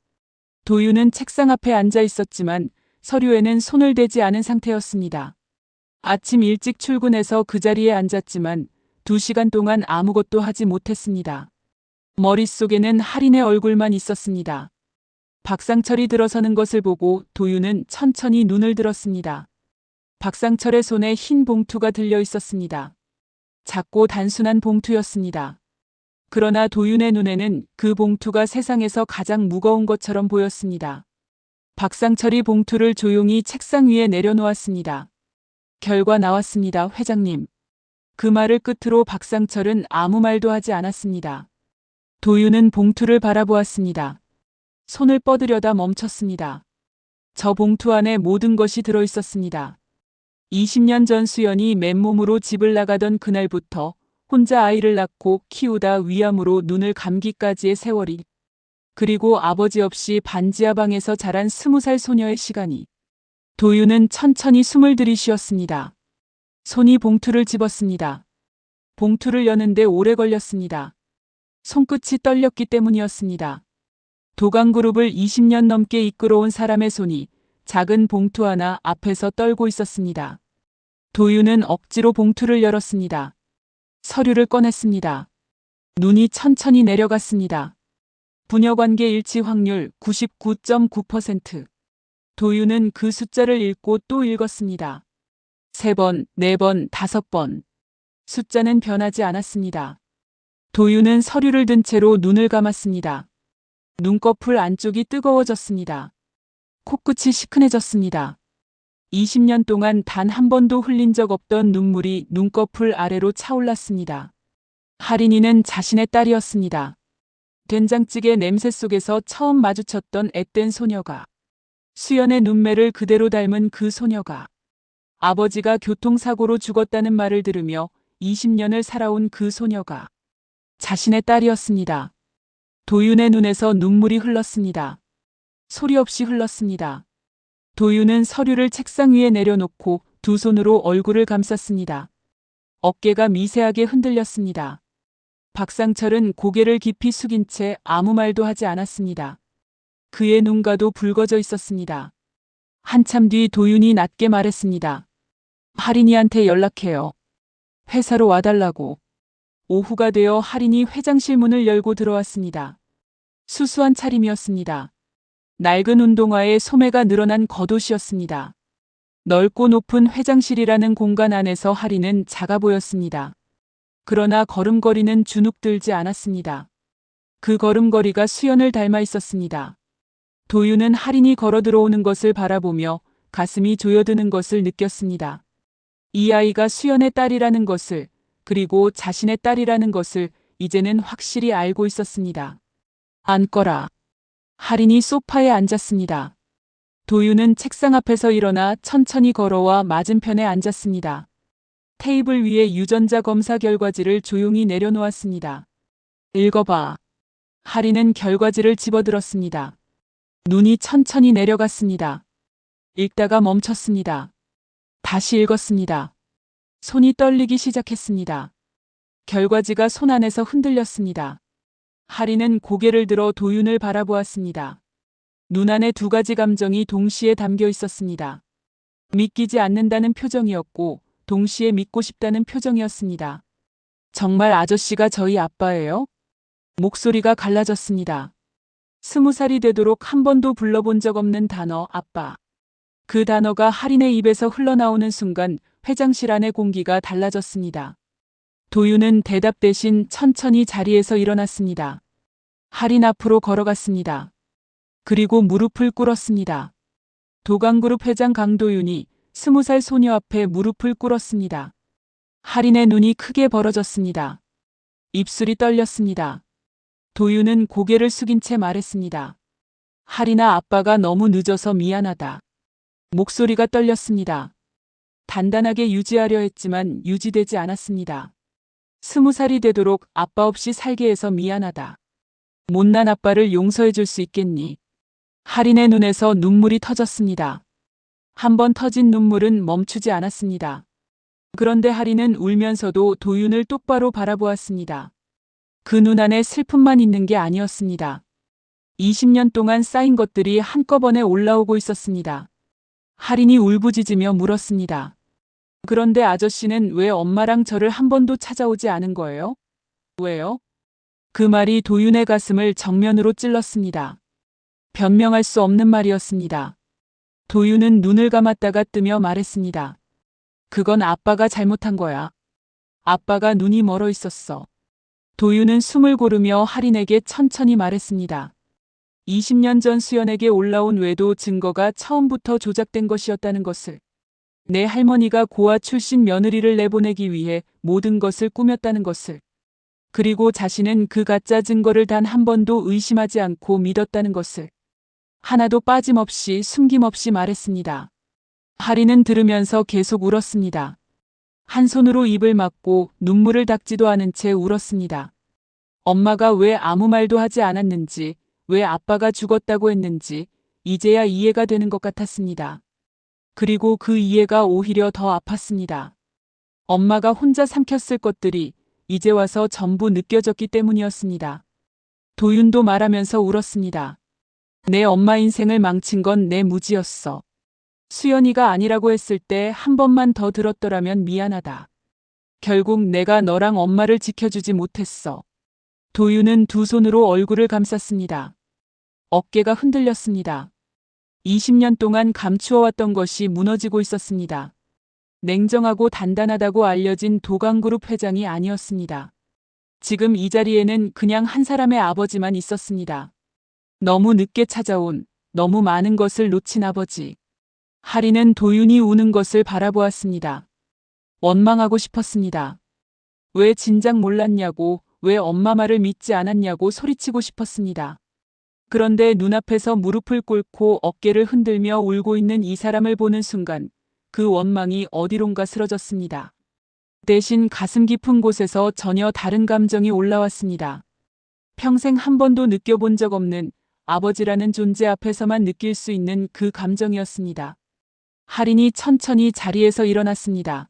도윤은 책상 앞에 앉아 있었지만 서류에는 손을 대지 않은 상태였습니다. 아침 일찍 출근해서 그 자리에 앉았지만 2시간 동안 아무것도 하지 못했습니다. 머릿속에는 하린의 얼굴만 있었습니다. 박상철이 들어서는 것을 보고 도윤은 천천히 눈을 들었습니다. 박상철의 손에 흰 봉투가 들려 있었습니다. 작고 단순한 봉투였습니다. 그러나 도윤의 눈에는 그 봉투가 세상에서 가장 무거운 것처럼 보였습니다. 박상철이 봉투를 조용히 책상 위에 내려놓았습니다. 결과 나왔습니다, 회장님. 그 말을 끝으로 박상철은 아무 말도 하지 않았습니다. 도윤은 봉투를 바라보았습니다. 손을 뻗으려다 멈췄습니다. 저 봉투 안에 모든 것이 들어 있었습니다. 20년 전 수연이 맨몸으로 집을 나가던 그날부터 혼자 아이를 낳고 키우다 위암으로 눈을 감기까지의 세월이, 그리고 아버지 없이 반지하 방에서 자란 20살 소녀의 시간이. 도윤은 천천히 숨을 들이쉬었습니다. 손이 봉투를 집었습니다. 봉투를 여는데 오래 걸렸습니다. 손끝이 떨렸기 때문이었습니다. 도강그룹을 20년 넘게 이끌어온 사람의 손이 작은 봉투 하나 앞에서 떨고 있었습니다. 도윤은 억지로 봉투를 열었습니다. 서류를 꺼냈습니다. 눈이 천천히 내려갔습니다. 부녀관계 일치 확률 99.9%. 도윤은 그 숫자를 읽고 또 읽었습니다. 3번, 4번, 5번. 숫자는 변하지 않았습니다. 도윤은 서류를 든 채로 눈을 감았습니다. 눈꺼풀 안쪽이 뜨거워졌습니다. 코끝이 시큰해졌습니다. 20년 동안 단 한 번도 흘린 적 없던 눈물이 눈꺼풀 아래로 차올랐습니다. 할인이는 자신의 딸이었습니다. 된장찌개 냄새 속에서 처음 마주쳤던 앳된 소녀가, 수연의 눈매를 그대로 닮은 그 소녀가, 아버지가 교통사고로 죽었다는 말을 들으며 20년을 살아온 그 소녀가 자신의 딸이었습니다. 도윤의 눈에서 눈물이 흘렀습니다. 소리 없이 흘렀습니다. 도윤은 서류를 책상 위에 내려놓고 두 손으로 얼굴을 감쌌습니다. 어깨가 미세하게 흔들렸습니다. 박상철은 고개를 깊이 숙인 채 아무 말도 하지 않았습니다. 그의 눈가도 붉어져 있었습니다. 한참 뒤 도윤이 낮게 말했습니다. 할인이한테 연락해요. 회사로 와달라고. 오후가 되어 할인이 회장실 문을 열고 들어왔습니다. 수수한 차림이었습니다. 낡은 운동화에 소매가 늘어난 겉옷이었습니다. 넓고 높은 회장실이라는 공간 안에서 할인은 작아 보였습니다. 그러나 걸음걸이는 주눅들지 않았습니다. 그 걸음걸이가 수연을 닮아 있었습니다. 도윤은 할인이 걸어 들어오는 것을 바라보며 가슴이 조여드는 것을 느꼈습니다. 이 아이가 수연의 딸이라는 것을, 그리고 자신의 딸이라는 것을 이제는 확실히 알고 있었습니다. 앉거라. 할인이 소파에 앉았습니다. 도윤은 책상 앞에서 일어나 천천히 걸어와 맞은편에 앉았습니다. 테이블 위에 유전자 검사 결과지를 조용히 내려놓았습니다. 읽어봐. 할인은 결과지를 집어들었습니다. 눈이 천천히 내려갔습니다. 읽다가 멈췄습니다. 다시 읽었습니다. 손이 떨리기 시작했습니다. 결과지가 손 안에서 흔들렸습니다. 할인은 고개를 들어 도윤을 바라보았습니다. 눈 안에 두 가지 감정이 동시에 담겨 있었습니다. 믿기지 않는다는 표정이었고 동시에 믿고 싶다는 표정이었습니다. 정말 아저씨가 저희 아빠예요? 목소리가 갈라졌습니다. 20살이 되도록 한 번도 불러본 적 없는 단어 아빠. 그 단어가 할인의 입에서 흘러나오는 순간 회장실 안의 공기가 달라졌습니다. 도윤은 대답 대신 천천히 자리에서 일어났습니다. 할인 앞으로 걸어갔습니다. 그리고 무릎을 꿇었습니다. 도강그룹 회장 강도윤이 20살 소녀 앞에 무릎을 꿇었습니다. 할인의 눈이 크게 벌어졌습니다. 입술이 떨렸습니다. 도윤은 고개를 숙인 채 말했습니다. 할인아, 아빠가 너무 늦어서 미안하다. 목소리가 떨렸습니다. 단단하게 유지하려 했지만 유지되지 않았습니다. 20살이 되도록 아빠 없이 살게 해서 미안하다. 못난 아빠를 용서해 줄 수 있겠니? 할인의 눈에서 눈물이 터졌습니다. 한 번 터진 눈물은 멈추지 않았습니다. 그런데 할인은 울면서도 도윤을 똑바로 바라보았습니다. 그 눈 안에 슬픔만 있는 게 아니었습니다. 20년 동안 쌓인 것들이 한꺼번에 올라오고 있었습니다. 할인이 울부짖으며 물었습니다. 그런데 아저씨는 왜 엄마랑 저를 한 번도 찾아오지 않은 거예요? 왜요? 그 말이 도윤의 가슴을 정면으로 찔렀습니다. 변명할 수 없는 말이었습니다. 도윤은 눈을 감았다가 뜨며 말했습니다. 그건 아빠가 잘못한 거야. 아빠가 눈이 멀어 있었어. 도윤은 숨을 고르며 할인에게 천천히 말했습니다. 20년 전 수연에게 올라온 외도 증거가 처음부터 조작된 것이었다는 것을. 내 할머니가 고아 출신 며느리를 내보내기 위해 모든 것을 꾸몄다는 것을. 그리고 자신은 그 가짜 증거를 단 한 번도 의심하지 않고 믿었다는 것을. 하나도 빠짐없이 숨김없이 말했습니다. 할인은 들으면서 계속 울었습니다. 한 손으로 입을 막고 눈물을 닦지도 않은 채 울었습니다. 엄마가 왜 아무 말도 하지 않았는지, 왜 아빠가 죽었다고 했는지 이제야 이해가 되는 것 같았습니다. 그리고 그 이해가 오히려 더 아팠습니다. 엄마가 혼자 삼켰을 것들이 이제 와서 전부 느껴졌기 때문이었습니다. 도윤도 말하면서 울었습니다. 내 엄마 인생을 망친 건 내 무지였어. 수연이가 아니라고 했을 때 한 번만 더 들었더라면 미안하다. 결국 내가 너랑 엄마를 지켜주지 못했어. 도윤은 두 손으로 얼굴을 감쌌습니다. 어깨가 흔들렸습니다. 20년 동안 감추어왔던 것이 무너지고 있었습니다. 냉정하고 단단하다고 알려진 도강그룹 회장이 아니었습니다. 지금 이 자리에는 그냥 한 사람의 아버지만 있었습니다. 너무 늦게 찾아온, 너무 많은 것을 놓친 아버지. 하리는 도윤이 우는 것을 바라보았습니다. 원망하고 싶었습니다. 왜 진작 몰랐냐고, 왜 엄마 말을 믿지 않았냐고 소리치고 싶었습니다. 그런데 눈앞에서 무릎을 꿇고 어깨를 흔들며 울고 있는 이 사람을 보는 순간 그 원망이 어디론가 쓰러졌습니다. 대신 가슴 깊은 곳에서 전혀 다른 감정이 올라왔습니다. 평생 한 번도 느껴본 적 없는 아버지라는 존재 앞에서만 느낄 수 있는 그 감정이었습니다. 할인이 천천히 자리에서 일어났습니다.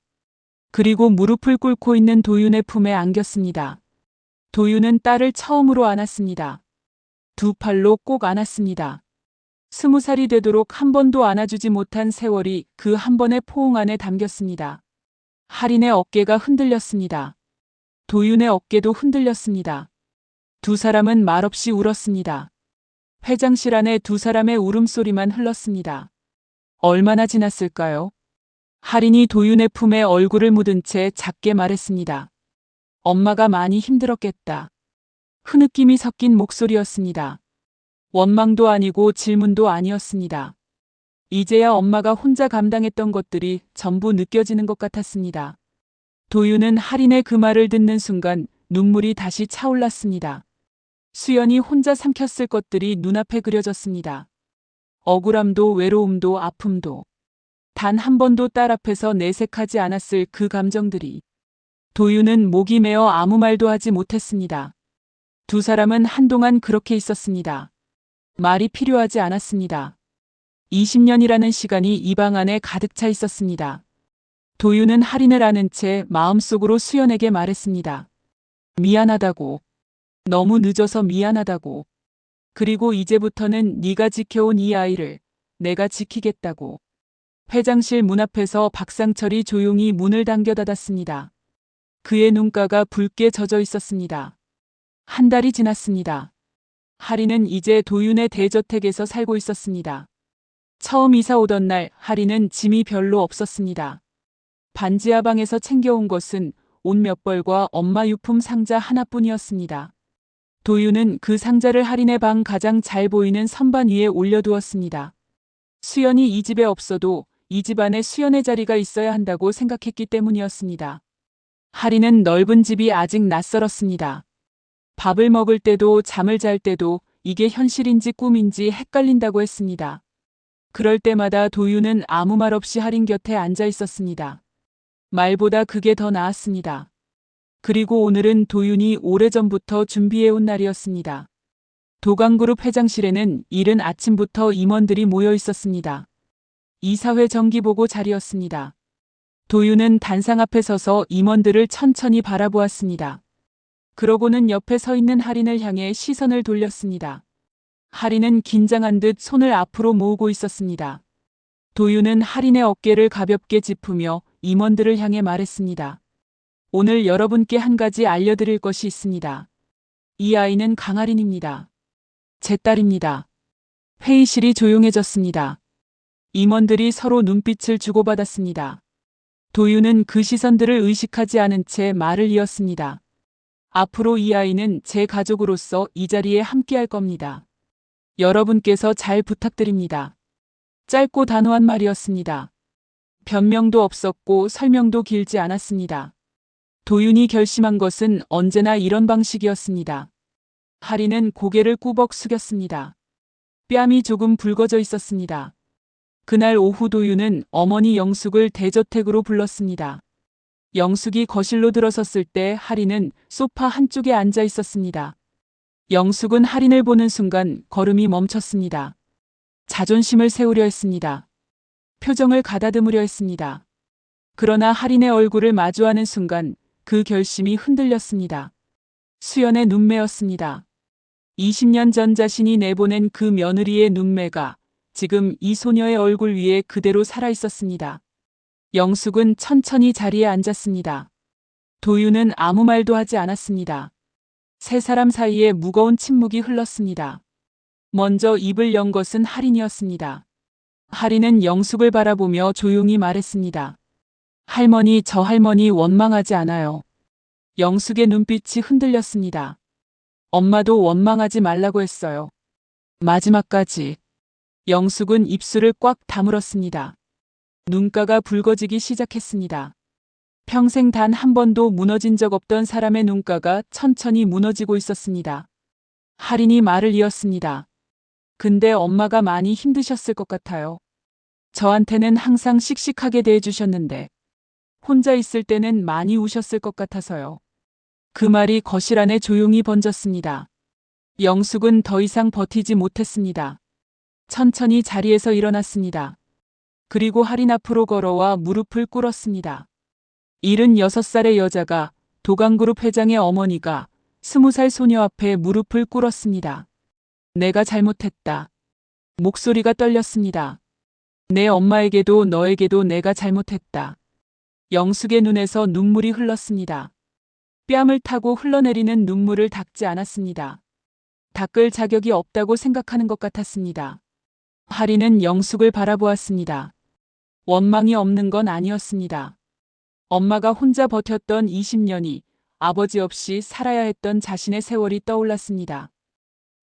그리고 무릎을 꿇고 있는 도윤의 품에 안겼습니다. 도윤은 딸을 처음으로 안았습니다. 두 팔로 꼭 안았습니다. 20살이 되도록 한 번도 안아주지 못한 세월이 그 한 번의 포옹 안에 담겼습니다. 할인의 어깨가 흔들렸습니다. 도윤의 어깨도 흔들렸습니다. 두 사람은 말없이 울었습니다. 회장실 안에 두 사람의 울음소리만 흘렀습니다. 얼마나 지났을까요? 할인이 도윤의 품에 얼굴을 묻은 채 작게 말했습니다. 엄마가 많이 힘들었겠다. 흐느낌이 섞인 목소리였습니다. 원망도 아니고 질문도 아니었습니다. 이제야 엄마가 혼자 감당했던 것들이 전부 느껴지는 것 같았습니다. 도윤은 할인의 그 말을 듣는 순간 눈물이 다시 차올랐습니다. 수연이 혼자 삼켰을 것들이 눈앞에 그려졌습니다. 억울함도 외로움도 아픔도. 단 한 번도 딸 앞에서 내색하지 않았을 그 감정들이. 도윤은 목이 메어 아무 말도 하지 못했습니다. 두 사람은 한동안 그렇게 있었습니다. 말이 필요하지 않았습니다. 20년이라는 시간이 입안 안에 가득 차 있었습니다. 도윤은 할인을 아는 채 마음속으로 수연에게 말했습니다. 미안하다고. 너무 늦어서 미안하다고. 그리고 이제부터는 네가 지켜온 이 아이를 내가 지키겠다고. 회장실 문 앞에서 박상철이 조용히 문을 당겨 닫았습니다. 그의 눈가가 붉게 젖어 있었습니다. 한 달이 지났습니다. 할인은 이제 도윤의 대저택에서 살고 있었습니다. 처음 이사 오던 날 할인은 짐이 별로 없었습니다. 반지하 방에서 챙겨온 것은 옷 몇 벌과 엄마 유품 상자 하나뿐이었습니다. 도윤은 그 상자를 할인의 방 가장 잘 보이는 선반 위에 올려두었습니다. 수연이 이 집에 없어도 이 집 안에 수연의 자리가 있어야 한다고 생각했기 때문이었습니다. 할인은 넓은 집이 아직 낯설었습니다. 밥을 먹을 때도 잠을 잘 때도 이게 현실인지 꿈인지 헷갈린다고 했습니다. 그럴 때마다 도윤은 아무 말 없이 할인 곁에 앉아 있었습니다. 말보다 그게 더 나았습니다. 그리고 오늘은 도윤이 오래전부터 준비해온 날이었습니다. 도강그룹 회장실에는 이른 아침부터 임원들이 모여 있었습니다. 이사회 정기보고 자리였습니다. 도윤은 단상 앞에 서서 임원들을 천천히 바라보았습니다. 그러고는 옆에 서 있는 할인을 향해 시선을 돌렸습니다. 할인은 긴장한 듯 손을 앞으로 모으고 있었습니다. 도윤은 할인의 어깨를 가볍게 짚으며 임원들을 향해 말했습니다. 오늘 여러분께 한 가지 알려드릴 것이 있습니다. 이 아이는 강할인입니다. 제 딸입니다. 회의실이 조용해졌습니다. 임원들이 서로 눈빛을 주고받았습니다. 도윤은 그 시선들을 의식하지 않은 채 말을 이었습니다. 앞으로 이 아이는 제 가족으로서 이 자리에 함께할 겁니다. 여러분께서 잘 부탁드립니다. 짧고 단호한 말이었습니다. 변명도 없었고 설명도 길지 않았습니다. 도윤이 결심한 것은 언제나 이런 방식이었습니다. 할인은 고개를 꾸벅 숙였습니다. 뺨이 조금 붉어져 있었습니다. 그날 오후 도윤은 어머니 영숙을 대저택으로 불렀습니다. 영숙이 거실로 들어섰을 때 할인은 소파 한쪽에 앉아 있었습니다. 영숙은 할인을 보는 순간 걸음이 멈췄습니다. 자존심을 세우려 했습니다. 표정을 가다듬으려 했습니다. 그러나 할인의 얼굴을 마주하는 순간 그 결심이 흔들렸습니다. 수연의 눈매였습니다. 20년 전 자신이 내보낸 그 며느리의 눈매가 지금 이 소녀의 얼굴 위에 그대로 살아 있었습니다. 영숙은 천천히 자리에 앉았습니다. 도윤은 아무 말도 하지 않았습니다. 세 사람 사이에 무거운 침묵이 흘렀습니다. 먼저 입을 연 것은 할인이었습니다. 할인은 영숙을 바라보며 조용히 말했습니다. 할머니, 저 할머니 원망하지 않아요. 영숙의 눈빛이 흔들렸습니다. 엄마도 원망하지 말라고 했어요. 마지막까지. 영숙은 입술을 꽉 다물었습니다. 눈가가 붉어지기 시작했습니다. 평생 단 한 번도 무너진 적 없던 사람의 눈가가 천천히 무너지고 있었습니다. 할인이 말을 이었습니다. 근데 엄마가 많이 힘드셨을 것 같아요. 저한테는 항상 씩씩하게 대해주셨는데 혼자 있을 때는 많이 우셨을 것 같아서요. 그 말이 거실 안에 조용히 번졌습니다. 영숙은 더 이상 버티지 못했습니다. 천천히 자리에서 일어났습니다. 그리고 할인 앞으로 걸어와 무릎을 꿇었습니다. 76살의 여자가, 도강그룹 회장의 어머니가 20살 소녀 앞에 무릎을 꿇었습니다. 내가 잘못했다. 목소리가 떨렸습니다. 내 엄마에게도 너에게도 내가 잘못했다. 영숙의 눈에서 눈물이 흘렀습니다. 뺨을 타고 흘러내리는 눈물을 닦지 않았습니다. 닦을 자격이 없다고 생각하는 것 같았습니다. 할인은 영숙을 바라보았습니다. 원망이 없는 건 아니었습니다. 엄마가 혼자 버텼던 20년이 아버지 없이 살아야 했던 자신의 세월이 떠올랐습니다.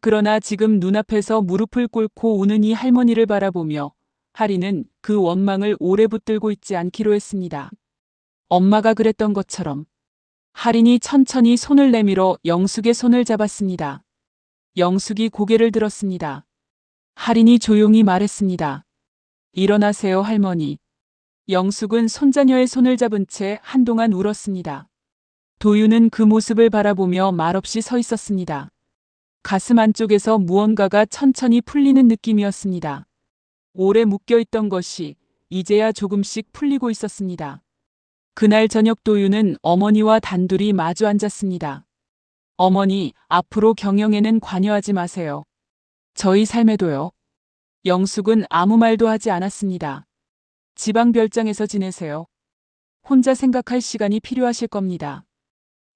그러나 지금 눈앞에서 무릎을 꿇고 우는 이 할머니를 바라보며 할인은 그 원망을 오래 붙들고 있지 않기로 했습니다. 엄마가 그랬던 것처럼 할인이 천천히 손을 내밀어 영숙의 손을 잡았습니다. 영숙이 고개를 들었습니다. 할인이 조용히 말했습니다. 일어나세요, 할머니. 영숙은 손자녀의 손을 잡은 채 한동안 울었습니다. 도윤은 그 모습을 바라보며 말없이 서 있었습니다. 가슴 안쪽에서 무언가가 천천히 풀리는 느낌이었습니다. 오래 묶여있던 것이 이제야 조금씩 풀리고 있었습니다. 그날 저녁 도윤은 어머니와 단둘이 마주 앉았습니다. 어머니, 앞으로 경영에는 관여하지 마세요. 저희 삶에도요. 영숙은 아무 말도 하지 않았습니다. 지방 별장에서 지내세요. 혼자 생각할 시간이 필요하실 겁니다.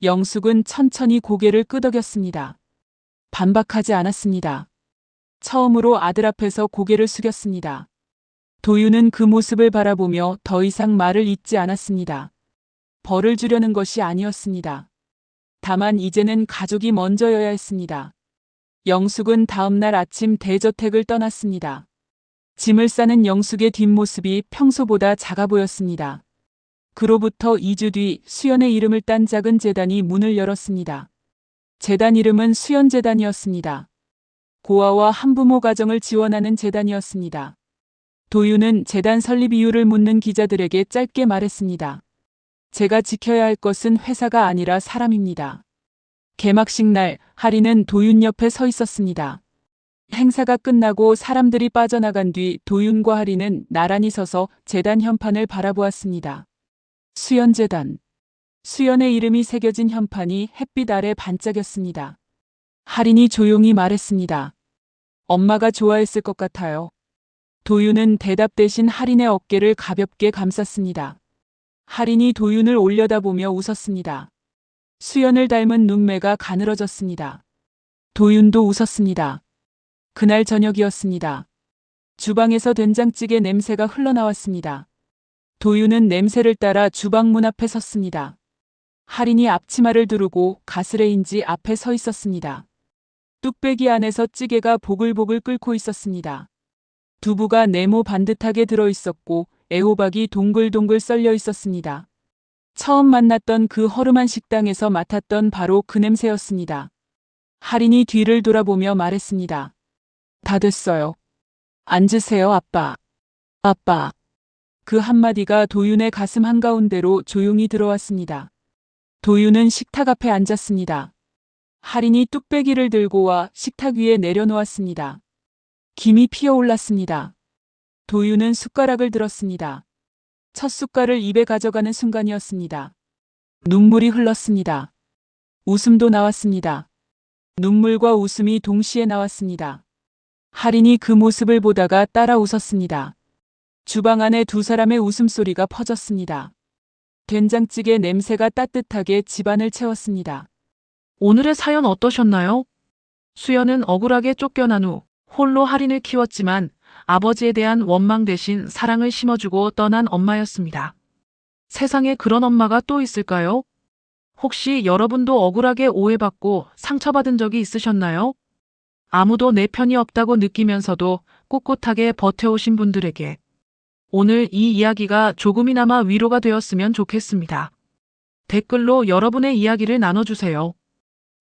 영숙은 천천히 고개를 끄덕였습니다. 반박하지 않았습니다. 처음으로 아들 앞에서 고개를 숙였습니다. 도윤은 그 모습을 바라보며 더 이상 말을 잇지 않았습니다. 벌을 주려는 것이 아니었습니다. 다만 이제는 가족이 먼저여야 했습니다. 영숙은 다음 날 아침 대저택을 떠났습니다. 짐을 싸는 영숙의 뒷모습이 평소보다 작아 보였습니다. 그로부터 2주 뒤 수연의 이름을 딴 작은 재단이 문을 열었습니다. 재단 이름은 수연재단이었습니다. 고아와 한부모 가정을 지원하는 재단이었습니다. 도윤은 재단 설립 이유를 묻는 기자들에게 짧게 말했습니다. 제가 지켜야 할 것은 회사가 아니라 사람입니다. 개막식 날 할인은 도윤 옆에 서 있었습니다. 행사가 끝나고 사람들이 빠져나간 뒤 도윤과 할인은 나란히 서서 재단 현판을 바라보았습니다. 수연재단. 수연의 이름이 새겨진 현판이 햇빛 아래 반짝였습니다. 할인이 조용히 말했습니다. 엄마가 좋아했을 것 같아요. 도윤은 대답 대신 할인의 어깨를 가볍게 감쌌습니다. 할인이 도윤을 올려다보며 웃었습니다. 수연을 닮은 눈매가 가늘어졌습니다. 도윤도 웃었습니다. 그날 저녁이었습니다. 주방에서 된장찌개 냄새가 흘러나왔습니다. 도윤은 냄새를 따라 주방 문 앞에 섰습니다. 할인이 앞치마를 두르고 가스레인지 앞에 서 있었습니다. 뚝배기 안에서 찌개가 보글보글 끓고 있었습니다. 두부가 네모 반듯하게 들어있었고 애호박이 동글동글 썰려 있었습니다. 처음 만났던 그 허름한 식당에서 맡았던 바로 그 냄새였습니다. 할인이 뒤를 돌아보며 말했습니다. 다 됐어요. 앉으세요, 아빠. 아빠. 그 한마디가 도윤의 가슴 한가운데로 조용히 들어왔습니다. 도윤은 식탁 앞에 앉았습니다. 할인이 뚝배기를 들고 와 식탁 위에 내려놓았습니다. 김이 피어올랐습니다. 도윤은 숟가락을 들었습니다. 첫 숟갈을 입에 가져가는 순간이었습니다. 눈물이 흘렀습니다. 웃음도 나왔습니다. 눈물과 웃음이 동시에 나왔습니다. 할인이 그 모습을 보다가 따라 웃었습니다. 주방 안에 두 사람의 웃음소리가 퍼졌습니다. 된장찌개 냄새가 따뜻하게 집안을 채웠습니다. 오늘의 사연 어떠셨나요? 수연은 억울하게 쫓겨난 후 홀로 할인을 키웠지만 아버지에 대한 원망 대신 사랑을 심어주고 떠난 엄마였습니다. 세상에 그런 엄마가 또 있을까요? 혹시 여러분도 억울하게 오해받고 상처받은 적이 있으셨나요? 아무도 내 편이 없다고 느끼면서도 꿋꿋하게 버텨오신 분들에게 오늘 이 이야기가 조금이나마 위로가 되었으면 좋겠습니다. 댓글로 여러분의 이야기를 나눠주세요.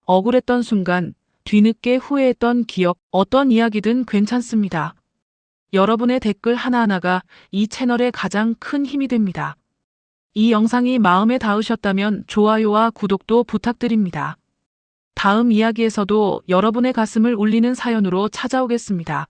억울했던 순간, 뒤늦게 후회했던 기억, 어떤 이야기든 괜찮습니다. 여러분의 댓글 하나하나가 이 채널의 가장 큰 힘이 됩니다. 이 영상이 마음에 닿으셨다면 좋아요와 구독도 부탁드립니다. 다음 이야기에서도 여러분의 가슴을 울리는 사연으로 찾아오겠습니다.